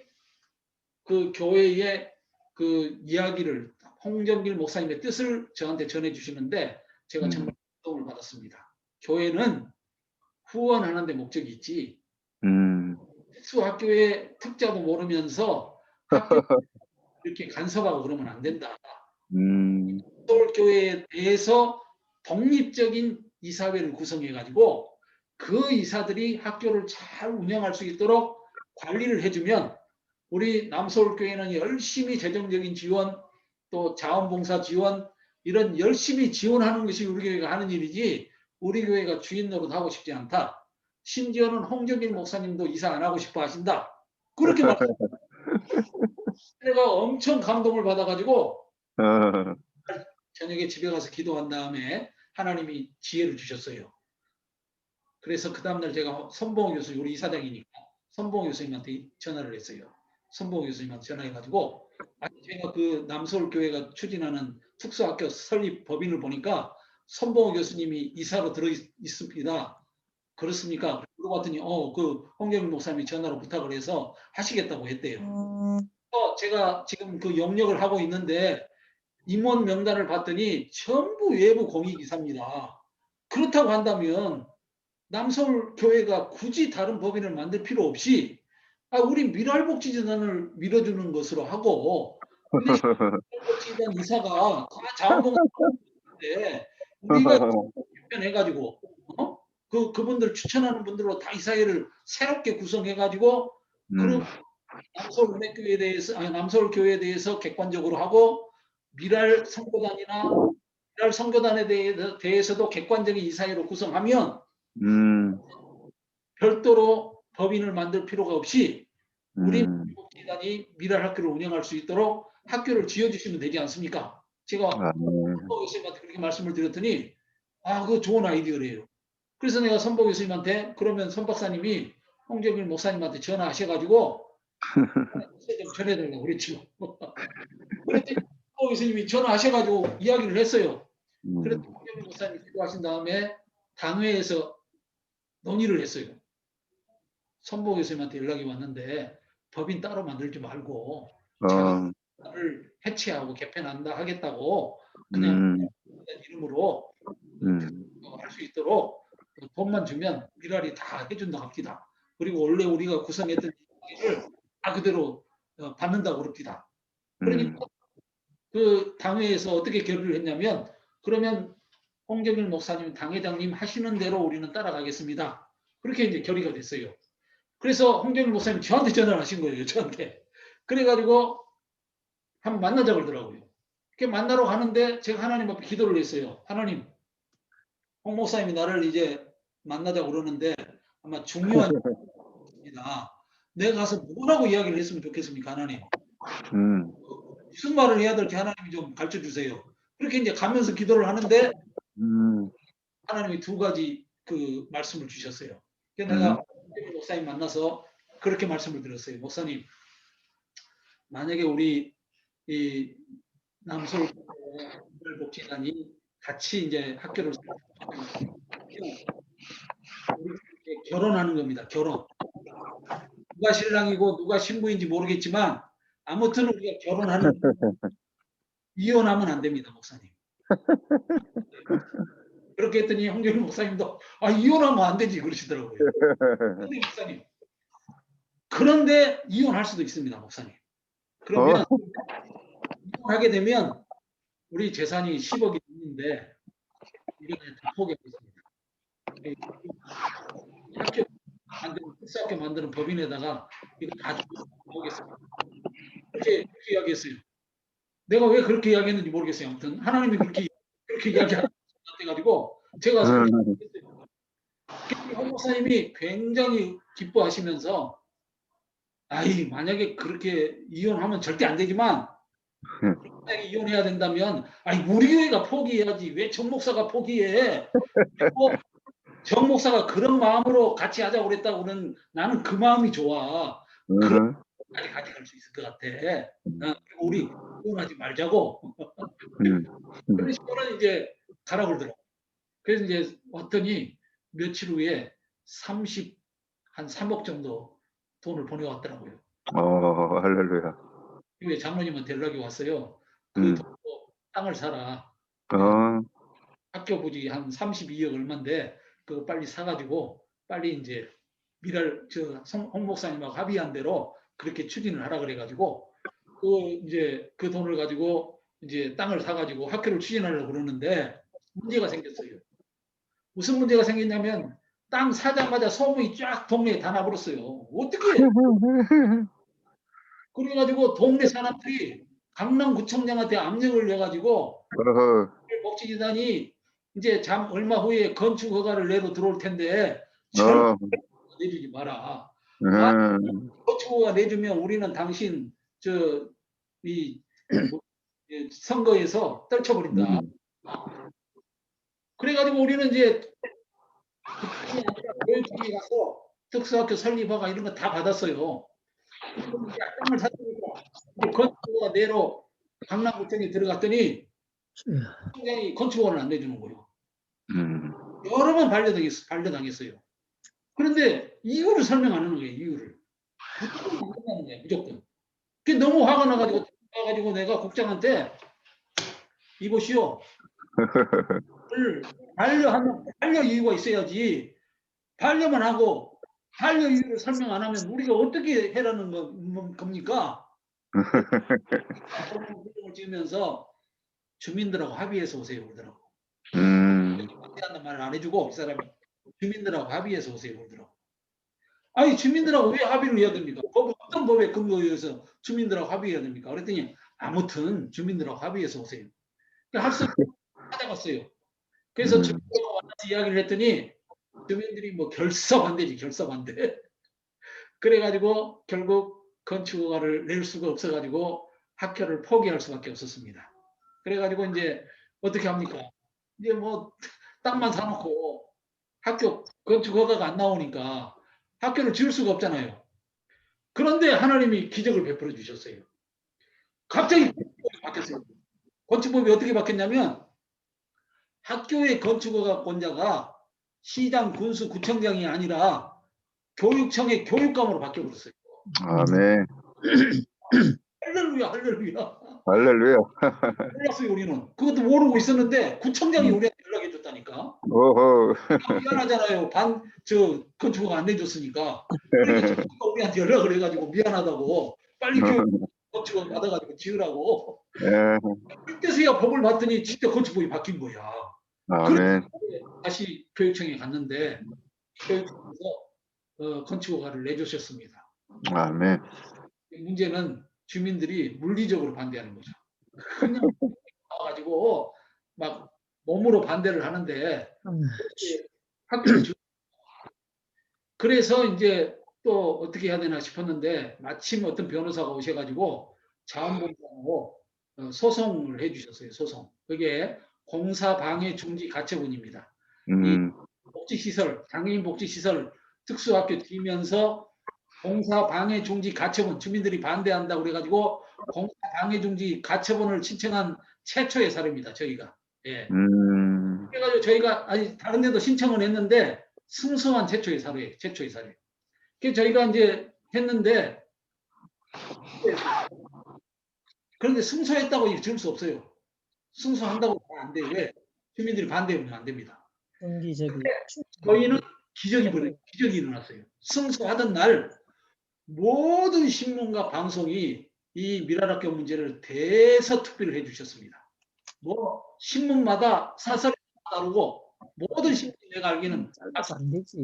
그 교회의 그 이야기를 홍정길 목사님의 뜻을 저한테 전해주시는데 제가 정말 감동을 받았습니다. 교회는 후원하는 데 목적이 있지 특수학교의 특자도 모르면서 학교 이렇게 간섭하고 그러면 안 된다. 서울교회에 대해서 독립적인 이사회를 구성해가지고 그 이사들이 학교를 잘 운영할 수 있도록 관리를 해주면 우리 남서울교회는 열심히 재정적인 지원 또 자원봉사 지원 이런 열심히 지원하는 것이 우리 교회가 하는 일이지 우리 교회가 주인 노릇하고 싶지 않다. 심지어는 홍정길 목사님도 이사 안 하고 싶어 하신다. 그렇게 말했어요. 내가 엄청 감동을 받아가지고 저녁에 집에 가서 기도한 다음에 하나님이 지혜를 주셨어요. 그래서 그 다음날 제가 선봉 교수, 우리 이사장이니까 선봉 교수님한테 전화를 했어요. 선봉 교수님한테 전화해가지고 아니 제가 그 남서울교회가 추진하는 특수학교 설립 법인을 보니까 선봉 교수님이 이사로 들어 있습니다. 그렇습니까? 물어봤더니 그 홍경민 목사님이 전화로 부탁을 해서 하시겠다고 했대요. 제가 지금 그 영역을 하고 있는데 임원 명단을 봤더니 전부 외부 공익이사입니다. 그렇다고 한다면 남서울 교회가 굳이 다른 법인을 만들 필요 없이 우리 미랄복지재단을 밀어주는 것으로 하고 미랄복지재단 이사가 다 자원봉사인데 우리가 해가지고 그분들 추천하는 분들로 다 이사회를 새롭게 구성해가지고 그럼 남서울 은혜교회에 대해서 남서울 교회에 대해서 객관적으로 하고 미랄 선교단에 대해서도 객관적인 이사회로 구성하면 별도로 법인을 만들 필요가 없이 우리 복지단이 미랄 학교를 운영할 수 있도록 학교를 지어주시면 되지 않습니까? 제가 선보 교수님한테 그렇게 말씀을 드렸더니 그거 좋은 아이디어래요. 그래서 내가 선보 교수님한테 그러면 선 박사님이 홍정일 목사님한테 전화하셔가지고 좀 전해달라고 그랬죠. 그랬더니 선보 교수님이 전화하셔가지고 이야기를 했어요. 그래서 홍정일 목사님이 기도하신 다음에 당회에서 논의를 했어요. 선보 교수님한테 연락이 왔는데 법인 따로 만들지 말고 자기를 해체하고 개편한다 하겠다고 그냥 이름으로 할 수 있도록 돈만 주면 미랄이 다 해준다고 합니다. 그리고 원래 우리가 구성했던 이야기를 다 그대로 받는다고 그럽니다. 그러니까 그 당회에서 어떻게 결의를 했냐면 그러면 홍정일 목사님 당회장님 하시는 대로 우리는 따라가겠습니다. 그렇게 이제 결의가 됐어요. 그래서 홍정일 목사님 저한테 전화를 하신 거예요. 저한테. 그래가지고 한번 만나자고 그러더라고요. 이렇게 만나러 가는데 제가 하나님 앞에 기도를 했어요. 하나님, 홍 목사님이 나를 이제 만나자고 그러는데 아마 중요한 일입니다. 내가 가서 뭐라고 이야기를 했으면 좋겠습니까, 하나님? 무슨 말을 해야 될지 하나님이 좀 가르쳐 주세요. 그렇게 이제 가면서 기도를 하는데 하나님이 두 가지 그 말씀을 주셨어요. 그래서 내가 목사님 만나서 그렇게 말씀을 드렸어요. 목사님, 만약에 우리 이 남서울복지단이 같이 이제 학교를 결혼하는 겁니다. 결혼. 누가 신랑이고 누가 신부인지 모르겠지만 아무튼 우리가 결혼하는 이혼하면 안 됩니다, 목사님. 그렇게 했더니 홍정일 목사님도 이혼하면 안 되지 그러시더라고요. 근데 목사님, 그런데 이혼할 수도 있습니다, 목사님. 그러면 이혼하게 되면 우리 재산이 10억이 있는데 이게 그냥 다 포기하겠습니다. 학교 만드는 특수학교 만드는 법인에다가 이거 다 주겠습니다. 그렇게 이야기했어요. 내가 왜 그렇게 이야기했는지 모르겠어요. 아무튼 하나님이 그렇게 이야기하는 것 같아가지고 제가 홍 목사님이 굉장히 기뻐하시면서 만약에 그렇게 이혼하면 절대 안 되지만 만약에 이혼해야 된다면 우리 교회가 포기해야지 왜 정 목사가 포기해? 정 목사가 그런 마음으로 같이 하자고 그랬다고는 나는 그 마음이 좋아. 그렇게까지 같이 갈 수 있을 것 같아. 그리고 우리 이혼하지 말자고. 그런 식으로 이제 가라고 그러더라고. 그래서 이제 왔더니 며칠 후에 한 3억 정도 돈을 보내왔더라고요. 할렐루야. 교회 장로님한테 연락이 왔어요. 그 돈으로 땅을 사라. 학교 부지 한 32억 얼마인데 그거 빨리 사가지고 빨리 이제 홍 목사님하고 합의한 대로 그렇게 추진을 하라 그래가지고 그 돈을 가지고 이제 땅을 사가지고 학교를 추진하려고 그러는데 문제가 생겼어요. 무슨 문제가 생겼냐면 땅 사자마자 소문이 쫙 동네에 다 나버렸어요. 어떻게? 그래가지고 동네 사람들이 강남구청장한테 압력을 내가지고 복지재단이 이제 얼마 후에 건축 허가를 내로 들어올 텐데 절대 내주지 마라. 건축 허가 내주면 우리는 당신 선거에서 떨쳐버린다. 그래가지고 우리는 이제 교육청에 가서 특수학교 설립허가 이런 거 다 받았어요. 땅을 샀으니까 건축허가 내로 강남구청에 들어갔더니 청장이 건축허가를 안 내주는 거예요. 여러 번 반려당했어요. 그런데 이유를 설명 안 하는 거예요. 이유를. 무조건. 그게 너무 화가 나가지고 내가 국장한테 이보시오. 반려 이유가 있어야지. 반려만 하고 반려 이유를 설명 안 하면 우리가 어떻게 해라는 겁니까? 그걸 찍으면서 주민들하고 합의해서 오세요 그러더라고. 한다는 말을 안 해주고 이 사람이 주민들하고 합의해서 오세요 그러더라고. 주민들하고 왜 합의를 해야 됩니까? 어떤 법에 근거에 의해서 주민들하고 합의해야 됩니까? 그랬더니 아무튼 주민들하고 합의해서 오세요. 학생 찾아갔어요. 그래서 주민들하고 만나서 이야기를 했더니 주민들이 결사반대지 결사반대. 그래가지고 결국 건축허가를 낼 수가 없어가지고 학교를 포기할 수밖에 없었습니다. 그래가지고 이제 어떻게 합니까? 이제 땅만 사놓고 학교 건축허가가 안 나오니까 학교를 지을 수가 없잖아요. 그런데 하나님이 기적을 베풀어 주셨어요. 갑자기 건축법이 바뀌었어요. 건축법이 어떻게 바뀌었냐면 학교의 건축허가권자가 시장, 군수, 구청장이 아니라 교육청의 교육감으로 바뀌어버렸어요. 아멘. 할렐루야, 할렐루야. 할렐루야. 몰랐어요, 우리는. 그것도 모르고 있었는데 구청장이 우리한테 연락해 줬다니까. 오호. 미안하잖아요. 건축가 안 내줬으니까. 그러니까 건축가 우리한테 연락을 해가지고 미안하다고 빨리 건축을 받아가지고 지으라고. 예. 그때서야 법을 봤더니 진짜 건축법이 바뀐 거야. 아멘. 다시 교육청에 갔는데 교육청에서 건축허가를 내주셨습니다. 아멘. 문제는 주민들이 물리적으로 반대하는 거죠. 그냥 나와가지고 막 몸으로 반대를 하는데 학교를 그래서 이제 또 어떻게 해야 되나 싶었는데 마침 어떤 변호사가 오셔가지고 자원봉사하고 소송을 해주셨어요. 소송. 그게 공사방해 중지 가처분입니다. 이 복지시설, 장애인 복지시설 특수학교 뒤면서 공사방해 중지 가처분 주민들이 반대한다고 그래가지고 공사방해 중지 가처분을 신청한 최초의 사례입니다. 저희가. 예. 그래가지고 저희가 아니 다른 데도 신청을 했는데 승소한 최초의 사례, 최초의 사례. 그래서 저희가 이제 했는데 그런데 승소했다고 지을 수 없어요. 승소한다고 안 돼요. 왜? 주민들이 반대하면 안 됩니다. 저희는 기적이 일어났어요. 승소하던 날 모든 신문과 방송이 이 미랄학교 문제를 대서특필을 해주셨습니다. 뭐 신문마다 사설이 다르고 모든 신문이 내가 알기는 안 되지.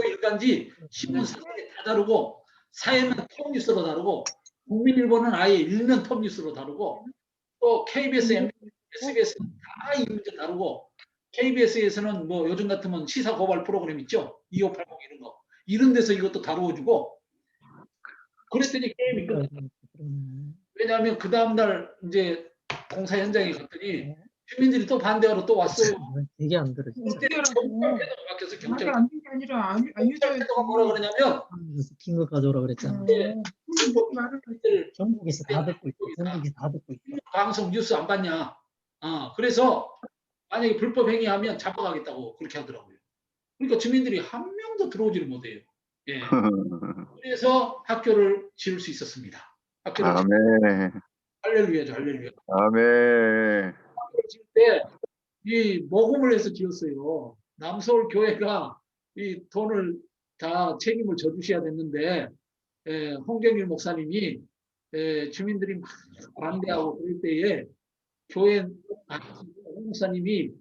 일간지 신문 사설이 다 다르고 사회는 톱뉴스로 다르고 국민일보는 아예 일면 톱뉴스로 다르고 또 KBS, MBC, SBS는 다 이 문제 다르고 KBS에서는 뭐 요즘 같으면 시사 고발 프로그램 있죠? 2580 이런 거. 이런 데서 이것도 다루어주고 그랬더니 게임이 끝났다. 왜냐하면 그 다음날 이제 공사 현장에 갔더니 주민들이 또 반대하러 또 왔어요. 되게 안 들어. 그때 경찰 태도가 바뀌어서 경찰 안 되는 게 아니라 경찰 태도가 뭐라 그러냐면 긴 거 가져오라 그랬잖아. 전국에서 다 듣고 있고, 전국에서 다 듣고 있고. 방송 뉴스 안 봤냐? 그래서 만약에 불법 행위하면 잡아가겠다고 그렇게 하더라고요. 그러니까 주민들이 한 명도 들어오지를 못해요. 예. 그래서 학교를 지을 수 있었습니다. 학교를 아멘. 할렐루야죠, 할렐루야. 아멘. 학교를 지을 때 이 모금을 해서 지었어요. 남서울 교회가 이 돈을 다 책임을 져주셔야 됐는데 홍경일 목사님이 주민들이 막 반대하고 그럴 때에 교회 홍 목사님이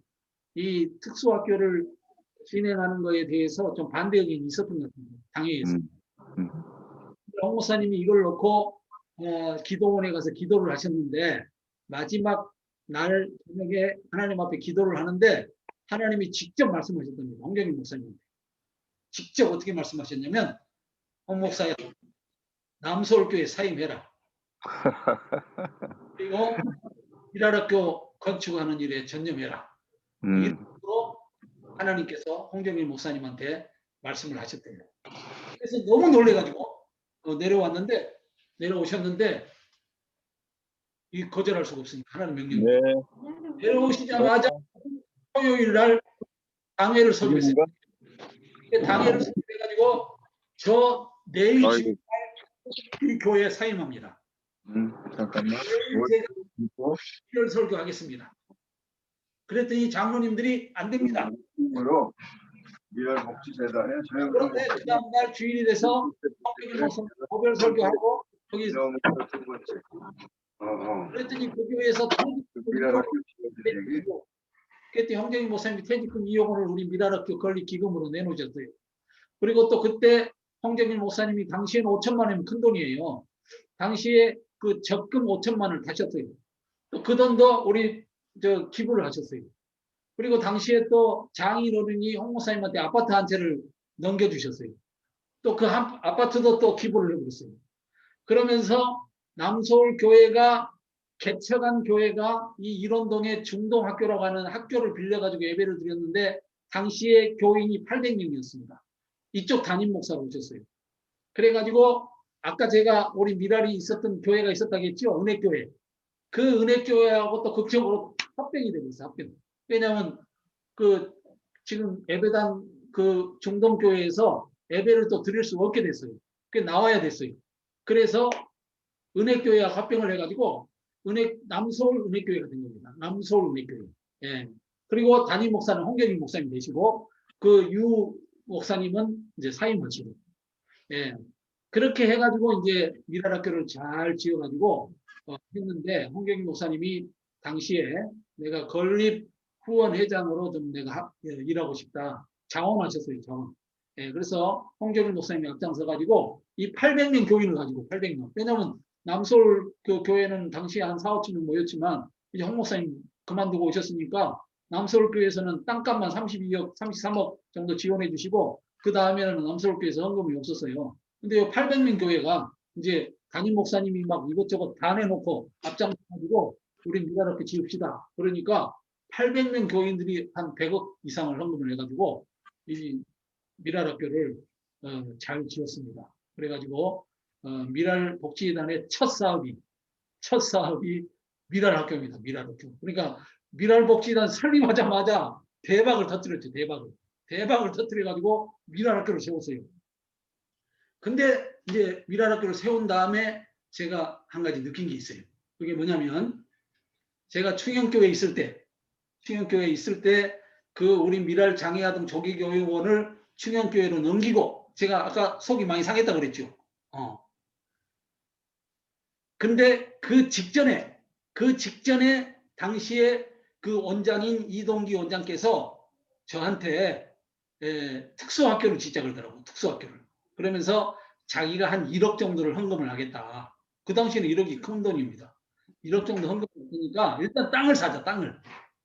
이 특수학교를 진행하는 거에 대해서 좀 반대 의견이 있었던 것 같아요. 당회에서. 홍 목사님이 이걸 놓고 기도원에 가서 기도를 하셨는데 마지막 날 저녁에 하나님 앞에 기도를 하는데 하나님이 직접 말씀하셨답니다. 홍경일 목사님. 직접 어떻게 말씀하셨냐면 홍 목사야 남서울교회 사임해라. 그리고 미랄학교 건축하는 일에 전념해라. 이런 식으로 하나님께서 홍경일 목사님한테 말씀을 하셨대요. 그래서 너무 놀래가지고 내려오셨는데 이 거절할 수가 없으니까 하나님 명령. 네. 내려오시자마자 토요일 날 당회를 설교했어요. 당회를 설교해가지고 저 내일 주일 이 교회에 사임합니다. 잠깐만. 제가 설교하겠습니다. 그랬더니 장로님들이 안 됩니다. 으로 미랄 복지재단에 그런데 그 다음날 주일이 돼서 고별 설교하고 거기 그랬더니 그 교회에서 그때 형제님 목사님이 퇴직금 2억 원을 우리 미랄학교 건립기금으로 내놓으셨어요. 그리고 또 그때 홍정일 목사님이 당시에는 5천만 원이면 큰 돈이에요. 당시에 그 적금 5천만 원을 다셨어요. 또 그 돈도 우리 기부를 하셨어요. 그리고 당시에 또 장인어른이 홍 목사님한테 아파트 한 채를 넘겨주셨어요. 또 그 아파트도 또 기부를 해버렸어요. 그러면서 남서울 교회가 개척한 교회가 이 일원동의 중동학교라고 하는 학교를 빌려가지고 예배를 드렸는데 당시에 교인이 800명이었습니다. 이쪽 담임 목사로 오셨어요. 그래가지고 아까 제가 우리 미랄이 있었던 교회가 있었다고 했죠. 은혜교회. 그 은혜교회하고 또 극적으로 합병이 되고 있어요. 합병. 왜냐하면 그 지금 예배당 그 중동교회에서 예배를 또 드릴 수 없게 됐어요. 그게 나와야 됐어요. 그래서 은혜교회와 합병을 해가지고 남서울 은혜교회가 된 겁니다. 남서울 은혜교회. 예. 그리고 담임 목사는 홍경희 목사님 되시고 그 유 목사님은 이제 사임하시고. 예. 그렇게 해가지고 이제 미랄학교를 잘 지어가지고 했는데 홍경희 목사님이 당시에 내가 건립 후원회장으로 좀 내가 일하고 싶다. 자원하셨어요. 자원. 예, 그래서 홍경희 목사님이 앞장서 가지고 이 800명 교인을 가지고 800명. 왜냐하면 남서울 그 교회는 당시에 한 4, 5천 명 모였지만 이제 홍 목사님 그만두고 오셨으니까 남서울 교회에서는 땅값만 32억, 33억 정도 지원해 주시고 그 다음에는 남서울 교회에서 헌금이 없었어요. 근데 이 800명 교회가 이제 담임 목사님이 막 이것저것 다 내놓고 앞장서가지고 우리 미랄학교 지읍시다. 그러니까 800명 교인들이 한 100억 이상을 헌금을 해가지고 이 미랄학교를 잘 지었습니다. 그래가지고 미랄 복지재단의 첫 사업이 미랄학교입니다. 미랄학교. 그러니까 미랄 복지재단 설립하자마자 대박을 터뜨렸죠. 대박을 터뜨려가지고 미랄학교를 세웠어요. 근데 이제 미랄학교를 세운 다음에 제가 한 가지 느낀 게 있어요. 그게 뭐냐면 제가 충영교회에 있을 때 그 우리 미랄 장애아동 조기교육원을 충영교회로 넘기고 제가 아까 속이 많이 상했다고 그랬죠. 근데 그 직전에 당시에 그 원장인 이동기 원장께서 저한테 특수학교를 짓자 그러더라고. 특수학교를. 그러면서 자기가 한 1억 정도를 헌금을 하겠다. 그 당시에는 1억이 큰 돈입니다. 1억 정도 헌금을 했으니까 일단 땅을 사자. 땅을.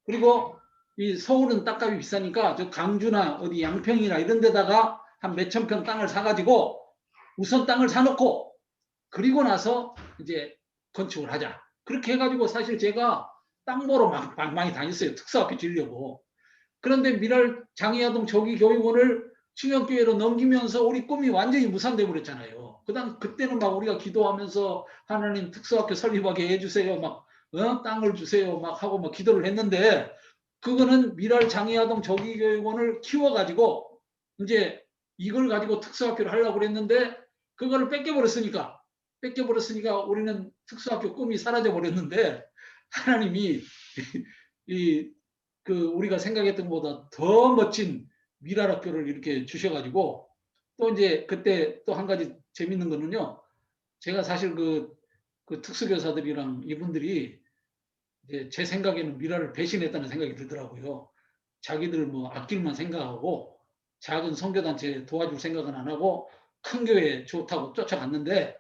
그리고 이 서울은 땅값이 비싸니까 저 강주나 어디 양평이나 이런 데다가 한 몇천 평 땅을 사가지고 우선 땅을 사놓고 그리고 나서 이제 건축을 하자. 그렇게 해가지고 사실 제가 땅 보러 막 많이 다녔어요. 특수학교 지으려고. 그런데 미랄 장애아동 조기교육원을 충영교회로 넘기면서 우리 꿈이 완전히 무산돼 버렸잖아요. 그때는 막 우리가 기도하면서 하나님 특수학교 설립하게 해주세요. 막 땅을 주세요. 막 하고 막 기도를 했는데 그거는 미랄 장애아동 조기교육원을 키워가지고 이제 이걸 가지고 특수학교를 하려고 그랬는데 그거를 뺏겨버렸으니까 우리는 특수학교 꿈이 사라져 버렸는데 하나님이 우리가 생각했던 것보다 더 멋진 미랄학교를 이렇게 주셔가지고 또 이제 그때 또 한 가지 재밌는 거는요. 제가 사실 그 특수교사들이랑 이분들이 이제 제 생각에는 미랄을 배신했다는 생각이 들더라고요. 자기들 뭐 앞길만 생각하고 작은 선교단체 도와줄 생각은 안 하고 큰 교회 좋다고 쫓아갔는데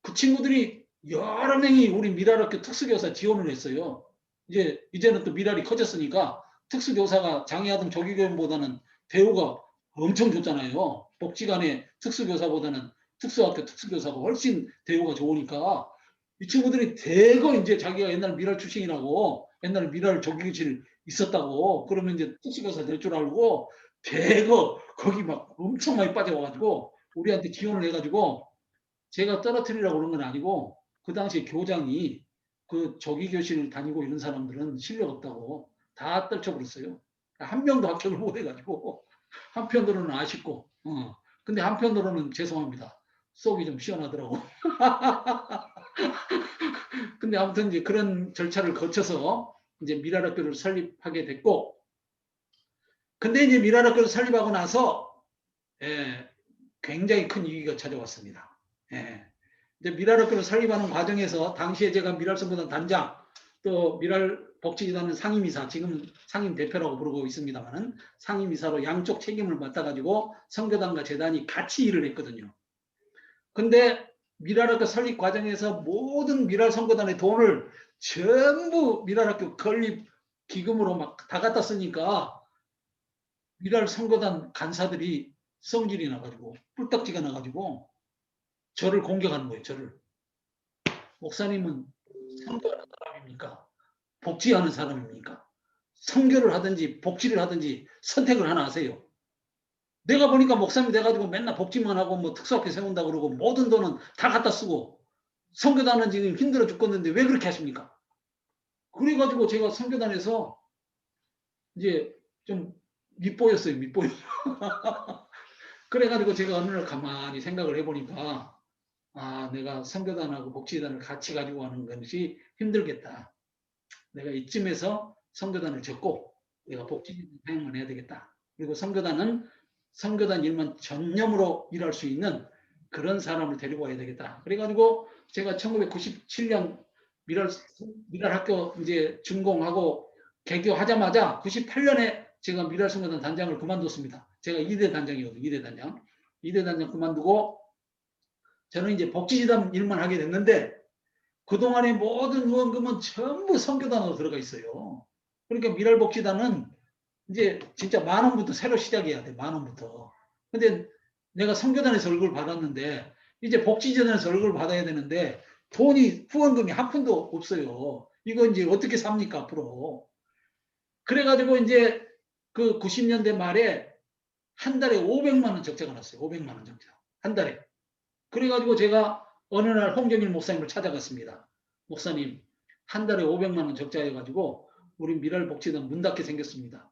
그 친구들이 여러 명이 우리 미랄학교 특수교사 지원을 했어요. 이제는 또 미랄이 커졌으니까 특수교사가 장애아동 조기교원보다는 대우가 엄청 좋잖아요. 복지관의 특수교사보다는 특수학교 특수교사가 훨씬 대우가 좋으니까 이 친구들이 대거 이제 자기가 옛날 미랄 출신이라고 옛날 미랄 조기교실 있었다고 그러면 이제 특수교사 될 줄 알고 대거 거기 막 엄청 많이 빠져와가지고 우리한테 지원을 해가지고 제가 떨어뜨리려고 그런 건 아니고 그 당시에 교장이 그 조기교실 다니고 이런 사람들은 실력 없다고 다 떨쳐버렸어요. 한 명도 합격을 못 해가지고 한편으로는 아쉽고 근데 한편으로는 죄송합니다. 속이 좀 시원하더라고. 근데 아무튼 이제 그런 절차를 거쳐서 이제 미랄학교를 설립하게 됐고 근데 이제 미랄학교를 설립하고 나서 굉장히 큰 위기가 찾아왔습니다. 이제 미랄학교를 설립하는 과정에서 당시에 제가 미랄선교단 단장 또 미랄복지재단은 상임이사 지금 상임 대표라고 부르고 있습니다만은 상임이사로 양쪽 책임을 맡아가지고 선교단과 재단이 같이 일을 했거든요. 근데 미랄학교 설립 과정에서 모든 미랄선교단의 돈을 전부 미랄학교 건립 기금으로 막 다 갖다 쓰니까 미랄선교단 간사들이 성질이 나가지고 뿔딱지가 나가지고 저를 공격하는 거예요. 저를. 목사님은 선교하는 사람입니까? 복지하는 사람입니까? 선교를 하든지 복지를 하든지 선택을 하나 하세요. 내가 보니까 목사님 돼가지고 맨날 복지만 하고 뭐 특수학교 세운다 그러고 모든 돈은 다 갖다 쓰고 선교단은 지금 힘들어 죽겠는데 왜 그렇게 하십니까? 그래가지고 제가 선교단에서 이제 좀 밉보였어요. 밉보여. 그래가지고 제가 어느 날 가만히 생각을 해보니까 아, 내가 선교단하고 복지재단을 같이 가지고 가는 것이 힘들겠다. 내가 이쯤에서 선교단을 접고 내가 복지재단 사용만 해야 되겠다. 그리고 선교단은 선교단 일만 전념으로 일할 수 있는 그런 사람을 데리고 와야 되겠다. 그래가지고 제가 1997년 미랄 학교 이제 준공하고 개교하자마자 98년에 제가 미랄 선교단 단장을 그만뒀습니다. 제가 2대 단장이거든요. 2대 단장. 2대 단장 그만두고 저는 이제 복지재단 일만 하게 됐는데 그동안의 모든 후원금은 전부 선교단으로 들어가 있어요. 그러니까 미랄복지단은 이제 진짜 10,000원부터 새로 시작해야 돼. 10,000원부터. 근데 내가 선교단에서 얼굴 받았는데 이제 복지재단에서 얼굴 받아야 되는데 돈이 후원금이 한 푼도 없어요. 이거 이제 어떻게 삽니까 앞으로. 그래가지고 이제 그 90년대 말에 한 달에 500만 원 적자가 났어요. 500만 원 적자. 한 달에. 그래가지고 제가 어느 날 홍정일 목사님을 찾아갔습니다. 목사님, 한 달에 500만 원 적자해가지고 우리 미랄복지단 문 닫게 생겼습니다.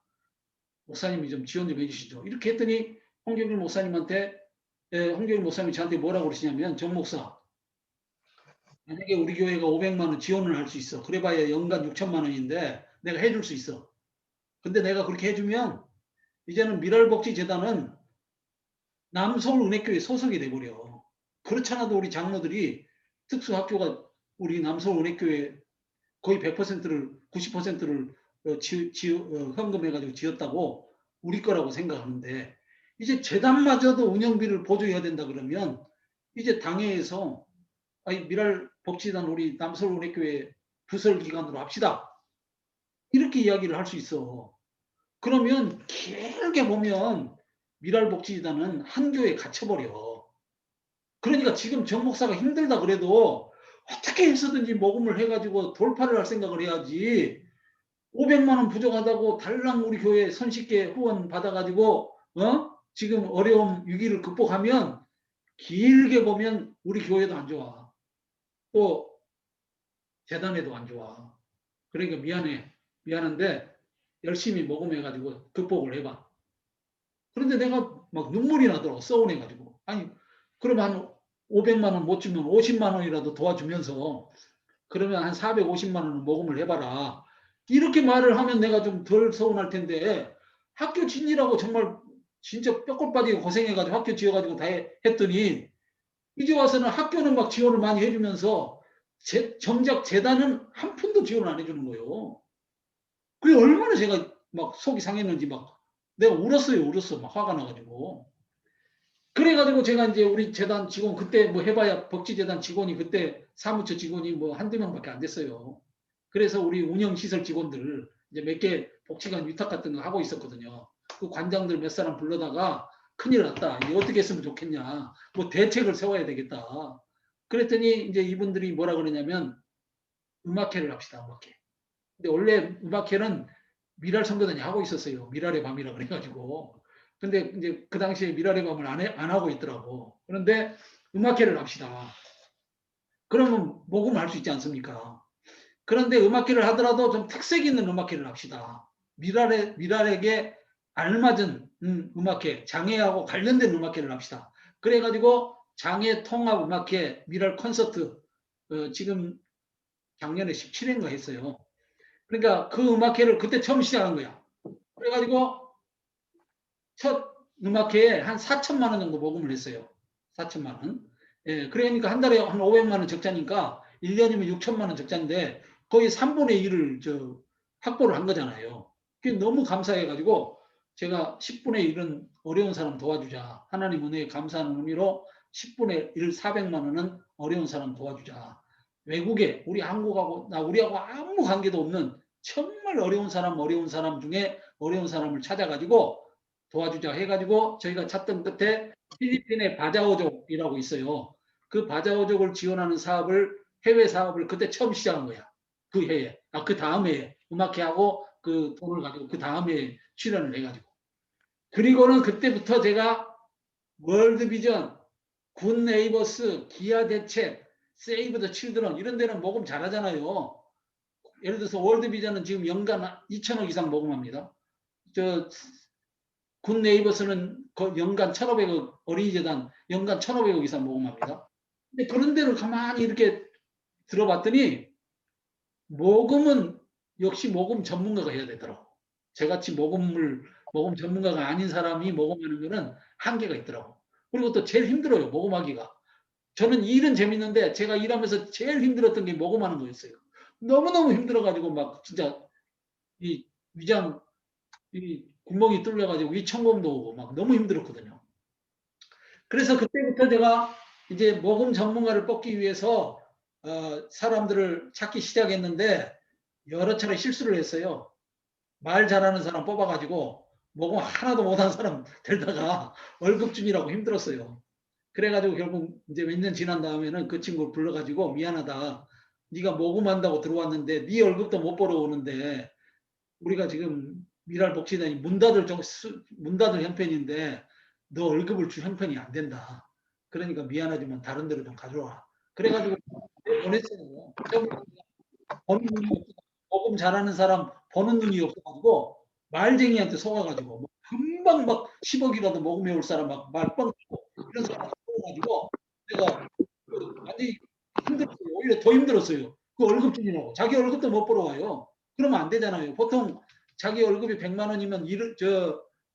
목사님이 좀 지원 좀 해주시죠. 이렇게 했더니 홍정일 목사님한테 홍정일 목사님이 저한테 뭐라고 그러시냐면 정 목사, 만약에 우리 교회가 500만 원 지원을 할 수 있어. 그래봐야 연간 6천만 원인데 내가 해줄 수 있어. 근데 내가 그렇게 해주면 이제는 미랄복지재단은 남서울은혜교회 소속이 돼버려. 그렇잖아도 우리 장로들이 특수학교가 우리 남서울은혜교회 거의 100%를 90%를 헌금해가지고 지었다고 우리 거라고 생각하는데 이제 재단마저도 운영비를 보조해야 된다 그러면 이제 당회에서 아니 미랄복지단 우리 남서울은혜교회 부설기관으로 합시다. 이렇게 이야기를 할 수 있어. 그러면 길게 보면 미랄복지단은 한 교회에 갇혀버려. 그러니까 지금 정 목사가 힘들다 그래도 어떻게 해서든지 모금을 해가지고 돌파를 할 생각을 해야지. 500만 원 부족하다고 달랑 우리 교회 손쉽게 후원 받아가지고 지금 어려움 위기를 극복하면 길게 보면 우리 교회도 안 좋아. 또 재단에도 안 좋아. 그러니까 미안한데 열심히 모금해가지고 극복을 해봐. 그런데 내가 막 눈물이 나더라고. 서운해가지고. 아니 그러면 한 500만 원 못 주면 50만 원이라도 도와주면서 그러면 한 450만 원은 모금을 해봐라. 이렇게 말을 하면 내가 좀 덜 서운할 텐데 학교 짓느라고 정말 진짜 뼈골 빠지게 고생해가지고 학교 지어가지고 다 했더니 이제 와서는 학교는 막 지원을 많이 해주면서 정작 재단은 한 푼도 지원을 안 해주는 거예요. 그게 얼마나 제가 막 속이 상했는지 막 내가 울었어. 막 화가 나가지고. 그래가지고 제가 이제 우리 재단 직원 그때 뭐 해봐야 복지재단 직원이 그때 사무처 직원이 뭐 한두 명밖에 안 됐어요. 그래서 우리 운영시설 직원들 이제 몇 개 복지관 위탁 같은 거 하고 있었거든요. 그 관장들 몇 사람 불러다가 큰일 났다. 이제 어떻게 했으면 좋겠냐. 뭐 대책을 세워야 되겠다. 그랬더니 이제 이분들이 뭐라 그러냐면 음악회를 합시다. 음악회. 근데 원래 음악회는 미랄 선교단이 하고 있었어요. 미랄의 밤이라 그래가지고. 근데 이제 그 당시에 미랄의 밤을 안 하고 있더라고. 그런데 음악회를 합시다. 그러면 모금을 할 수 있지 않습니까? 그런데 음악회를 하더라도 좀 특색 있는 음악회를 합시다. 미랄에게 알맞은 음악회, 장애하고 관련된 음악회를 합시다. 그래가지고 장애 통합 음악회, 미랄 콘서트 지금 작년에 17회인가 했어요. 그러니까 그 음악회를 그때 처음 시작한 거야. 그래가지고 첫 음악회에 한 4천만 원 정도 모금을 했어요. 4천만 원. 예, 그러니까 한 달에 한 500만 원 적자니까 1년이면 6천만 원 적자인데 거의 3분의 1을 확보를 한 거잖아요. 그게 너무 감사해가지고 제가 10분의 1은 어려운 사람 도와주자. 하나님 은혜에 감사하는 의미로 10분의 1, 400만 원은 어려운 사람 도와주자. 외국에 우리하고 아무 관계도 없는 정말 어려운 사람 중에 어려운 사람을 찾아가지고 도와주자 해가지고 저희가 찾던 끝에 필리핀의 바자오족이라고 있어요. 그 바자오족을 지원하는 사업을 해외 사업을 그때 처음 시작한 거야. 그 해에. 그 다음 해에 음악회하고 그 돈을 가지고 그 다음 해에 출연을 해가지고. 그리고는 그때부터 제가 월드비전, 굿네이버스, 기아대책, 세이브 더 칠드런 이런 데는 모금 잘하잖아요. 예를 들어서 월드비전은 지금 연간 2천억 이상 모금합니다. 굿네이버스는 연간 1,500억, 어린이재단 연간 1,500억 이상 모금합니다. 근데 그런 데를 가만히 이렇게 들어봤더니 모금은 역시 모금 전문가가 해야 되더라고. 저같이 모금 전문가가 아닌 사람이 모금하는 거는 한계가 있더라고. 그리고 또 제일 힘들어요, 모금하기가. 저는 일은 재밌는데 제가 일하면서 제일 힘들었던 게 모금하는 거였어요. 너무너무 힘들어가지고 막 진짜 이 위장 이 구멍이 뚫려가지고 위천공도 오고 막 너무 힘들었거든요. 그래서 그때부터 제가 이제 모금 전문가를 뽑기 위해서 사람들을 찾기 시작했는데 여러 차례 실수를 했어요. 말 잘하는 사람 뽑아가지고 모금 하나도 못한 사람 데려다가 월급 주느라고 힘들었어요. 그래가지고 결국 이제 몇 년 지난 다음에는 그 친구를 불러가지고 미안하다. 네가 모금한다고 들어왔는데 네 월급도 못 벌어오는데 우리가 지금 미랄복지단이 문 닫을 형편인데 너 월급을 줄 형편이 안 된다. 그러니까 미안하지만 다른 데로 좀 가져와. 그래가지고 보냈어요. 버는 눈이 없어. 모금 잘하는 사람 버는 눈이 없어가지고 말쟁이한테 속아가지고 뭐 금방 막 10억이라도 모금해 올 사람 막 말빵 이런 사람 속아가지고 내가 완전히 힘들었어요. 오히려 더 힘들었어요. 그 월급 주느라고. 자기 월급도 못 벌어와요. 그러면 안 되잖아요. 보통 자기 월급이 100만 원이면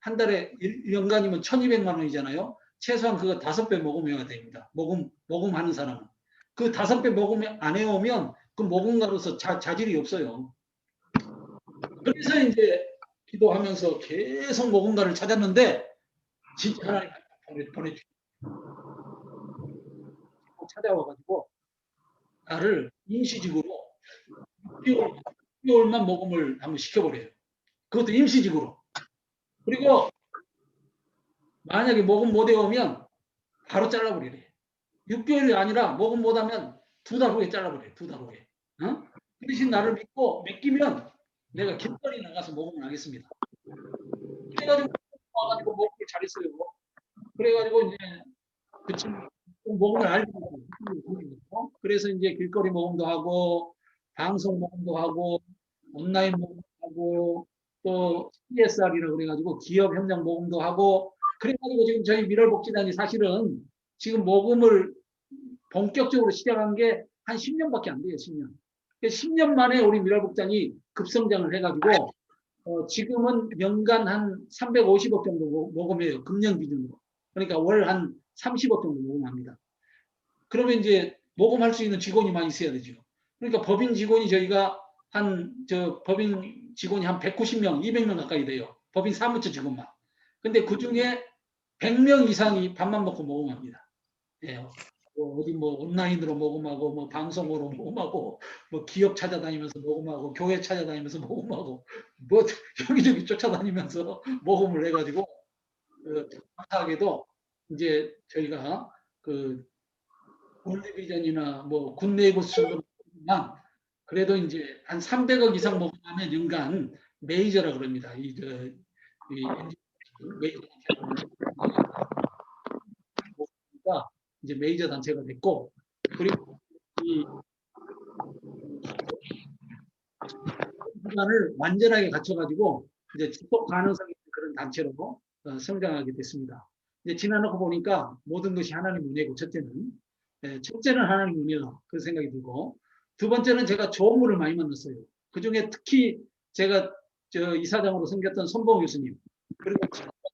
한 달에 연간이면 1200만 원이잖아요. 최소한 그거 5배 모금해야 됩니다. 모금하는 사람은. 그 5배 모금 안 해오면 그 모금가로서 자질이 없어요. 그래서 이제 기도하면서 계속 모금가를 찾았는데 진짜 하나님 보내주고 찾아와가지고 나를 임시직으로 6개월만 모금을 한번 시켜버려요. 그것도 임시직으로. 그리고 만약에 모금 못 해오면 바로 잘라버리래. 6개월이 아니라 모금 못하면 2달 후에 잘라버려요. 2달 후에. 어? 그 대신 나를 믿고 맡기면 내가 길거리 나가서 모금을 하겠습니다. 그래가지고 와가지고 모금을 잘했어요. 그래가지고 이제 그 친구 모금을 알고 그래서 이제 길거리 모금도 하고 방송 모금도 하고 온라인 모금도 하고 또 CSR이라고 그래가지고 기업 현장 모금도 하고 그래가지고 지금 저희 미랄복지단이 사실은 지금 모금을 본격적으로 시작한 게 한 10년밖에 안 돼요. 10년. 10년 만에 우리 미랄복지단이 급성장을 해가지고 지금은 연간 한 350억 정도 모금해요. 금년 기준으로. 그러니까 월 한 30억 정도 모금합니다. 그러면 이제 모금할 수 있는 직원이 많이 있어야 되죠. 그러니까 법인 직원이 저희가 법인 직원이 한 190명, 200명 가까이 돼요. 법인 사무처 직원만. 근데 그 중에 100명 이상이 밥만 먹고 모금합니다. 예. 어디 뭐 온라인으로 모금하고 뭐 방송으로 모금하고 뭐 기업 찾아다니면서 모금하고 교회 찾아다니면서 모금하고 뭐 여기저기 쫓아다니면서 모금을 해가지고 감사하게도 이제 저희가 그 월드비전이나 뭐 국내 곳수만 그래도 이제 한 300억 이상 모금하면 연간 메이저라 그럽니다. 이 메이저 단체가 이제 메이저 단체가 됐고 그리고 이 기반을 완전하게 갖춰가지고 이제 지속 가능성이 있는 그런 단체로 성장하게 됐습니다. 이제 지나놓고 보니까 모든 것이 하나님 은혜고 첫째는 하나님 은혜다 그런 생각이 들고 두 번째는 제가 좋은 분을 많이 만났어요. 그 중에 특히 제가 이사장으로 섬겼던 손봉 교수님 그리고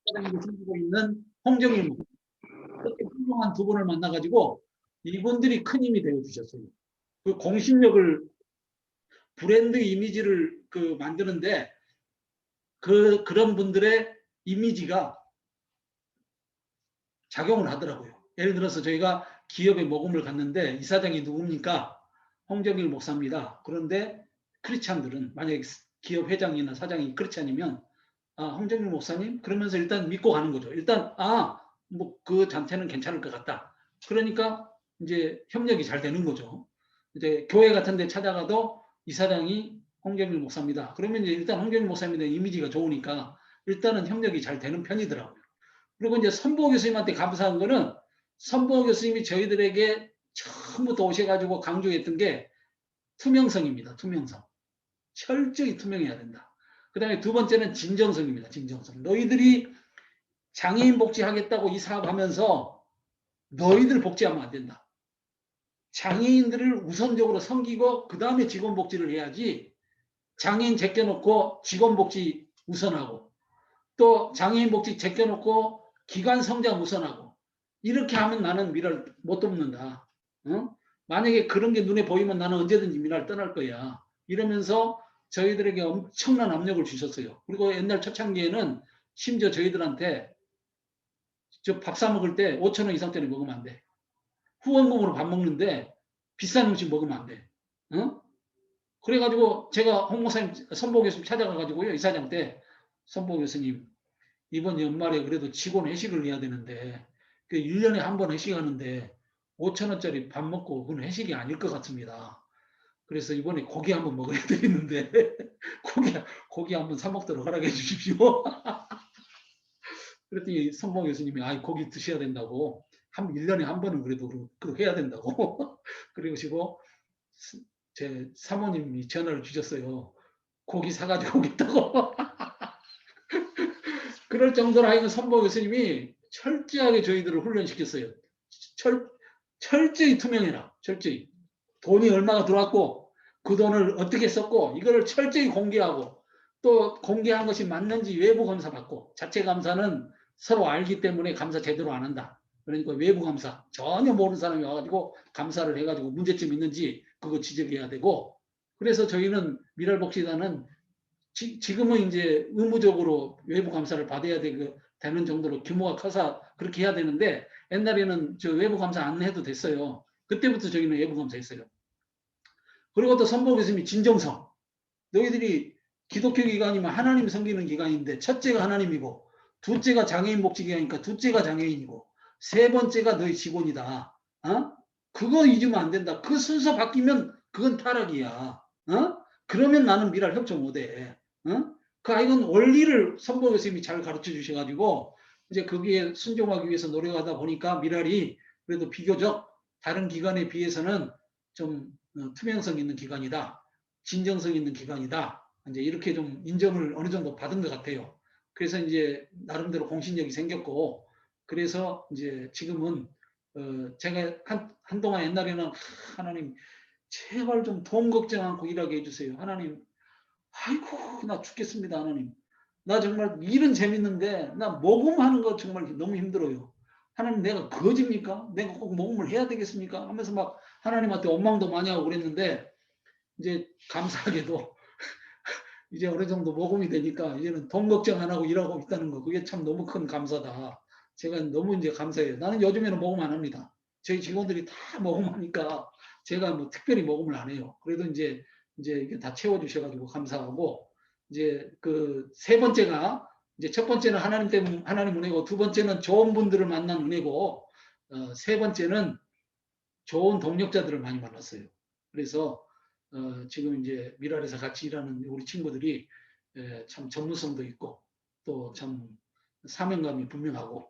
이사장으로 섬기고 있는 홍정일 목사님 그렇게 훌륭한 두 분을 만나가지고 이분들이 큰 힘이 되어주셨어요. 그 공신력을 브랜드 이미지를 만드는데 그런 분들의 이미지가 작용을 하더라고요. 예를 들어서 저희가 기업에 모금을 갔는데 이사장이 누굽니까? 홍정일 목사입니다. 그런데 크리스찬들은 만약에 기업 회장이나 사장이 크리스찬이면 홍정일 목사님 그러면서 일단 믿고 가는 거죠. 일단 뭐 그 단체는 괜찮을 것 같다. 그러니까 이제 협력이 잘 되는 거죠. 이제 교회 같은 데 찾아가도 이사장이 홍정일 목사입니다. 그러면 이제 일단 홍정일 목사님에 대한 이미지가 좋으니까 일단은 협력이 잘 되는 편이더라고요. 그리고 이제 선보 교수님한테 감사한 거는 선보 교수님이 저희들에게 처음부터 오셔가지고 강조했던 게 투명성입니다. 투명성. 철저히 투명해야 된다. 그 다음에 두 번째는 진정성입니다. 진정성. 너희들이 장애인 복지하겠다고 이 사업하면서 너희들 복지하면 안 된다. 장애인들을 우선적으로 섬기고 그 다음에 직원복지를 해야지 장애인 제껴놓고 직원복지 우선하고 또 장애인 복지 제껴놓고 기관 성장 우선하고 이렇게 하면 나는 미라를 못 돕는다. 어? 만약에 그런 게 눈에 보이면 나는 언제든지 미라를 떠날 거야. 이러면서 저희들에게 엄청난 압력을 주셨어요. 그리고 옛날 초창기에는 심지어 저희들한테 저 밥 사 먹을 때 5천 원 이상짜리 먹으면 안 돼. 후원금으로 밥 먹는데 비싼 음식 먹으면 안 돼. 어? 그래가지고 제가 홍 목사님, 선보 교수님 찾아가가지고요. 이사장 때 선보 교수님 이번 연말에 그래도 직원 회식을 해야 되는데 그 1년에 한 번 회식하는데 5천 원짜리 밥 먹고 그건 회식이 아닐 것 같습니다. 그래서 이번에 고기 한번 먹어야 되겠는데 고기 한번 사 먹도록 허락해 주십시오. 그랬더니 선봉 교수님이 아 고기 드셔야 된다고 한 1년에 한 번은 그래도 해야 된다고 그러시고 제 사모님이 전화를 주셨어요. 고기 사가지고 오겠다고. 그럴 정도로 하여간 선봉 교수님이 철저하게 저희들을 훈련시켰어요. 철저히 투명해라. 철저히. 돈이 얼마가 들어왔고 그 돈을 어떻게 썼고 이거를 철저히 공개하고 또 공개한 것이 맞는지 외부 감사 받고 자체 감사는 서로 알기 때문에 감사 제대로 안 한다. 그러니까 외부 감사 전혀 모르는 사람이 와가지고 감사를 해가지고 문제점 있는지 그거 지적해야 되고 그래서 저희는 미랄복지단은 지금은 이제 의무적으로 외부 감사를 받아야 되는 정도로 규모가 커서 그렇게 해야 되는데 옛날에는 저 외부 감사 안 해도 됐어요. 그때부터 저희는 외부 감사했어요. 그리고 또 선보 교수님이 진정성. 너희들이 기독교 기관이면 하나님 섬기는 기관인데 첫째가 하나님이고 둘째가 장애인 복지기관이니까 둘째가 장애인이고 세 번째가 너희 직원이다. 어? 그거 잊으면 안 된다. 그 순서 바뀌면 그건 타락이야. 어? 그러면 나는 미랄 협조 못해. 어? 그 이건 원리를 선보 교수님이 잘 가르쳐 주셔가지고 이제 거기에 순종하기 위해서 노력하다 보니까 미랄이 그래도 비교적 다른 기관에 비해서는 좀 투명성 있는 기관이다. 진정성 있는 기관이다. 이제 이렇게 좀 인정을 어느 정도 받은 것 같아요. 그래서 이제 나름대로 공신력이 생겼고, 그래서 이제 지금은 제가 한동안 옛날에는 하나님 제발 좀 돈 걱정 않고 일하게 해주세요. 하나님, 아이고 나 죽겠습니다. 하나님, 나 정말 일은 재밌는데 나 모금하는 거 정말 너무 힘들어요. 하나님 내가 거짓입니까? 내가 꼭 모금을 해야 되겠습니까? 하면서 막 하나님한테 원망도 많이 하고 그랬는데 이제 감사하게도 이제 어느 정도 모금이 되니까 이제는 돈 걱정 안 하고 일하고 있다는 거 그게 참 너무 큰 감사다. 제가 너무 이제 감사해요. 나는 요즘에는 모금 안 합니다. 저희 직원들이 다 모금하니까 제가 뭐 특별히 모금을 안 해요. 그래도 이제 이게 다 채워주셔가지고 감사하고 이제 그 세 번째가 이제 첫 번째는 하나님 때문에 하나님 은혜고 두 번째는 좋은 분들을 만난 은혜고 세 번째는 좋은 동력자들을 많이 만났어요. 그래서 지금 이제 미랄에서 같이 일하는 우리 친구들이 참 전문성도 있고 또 참 사명감이 분명하고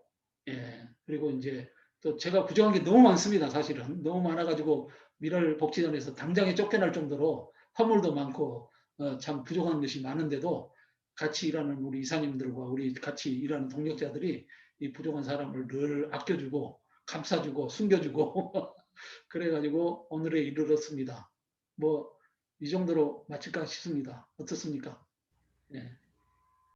그리고 이제 또 제가 부족한 게 너무 많습니다. 사실은 너무 많아가지고 미랄 복지단에서 당장에 쫓겨날 정도로 허물도 많고 참 부족한 것이 많은데도 같이 일하는 우리 이사님들과 우리 같이 일하는 동력자들이 이 부족한 사람을 늘 아껴주고 감싸주고 숨겨주고 그래가지고 오늘에 이르렀습니다. 뭐 이 정도로 마칠까 싶습니다. 어떻습니까? 네.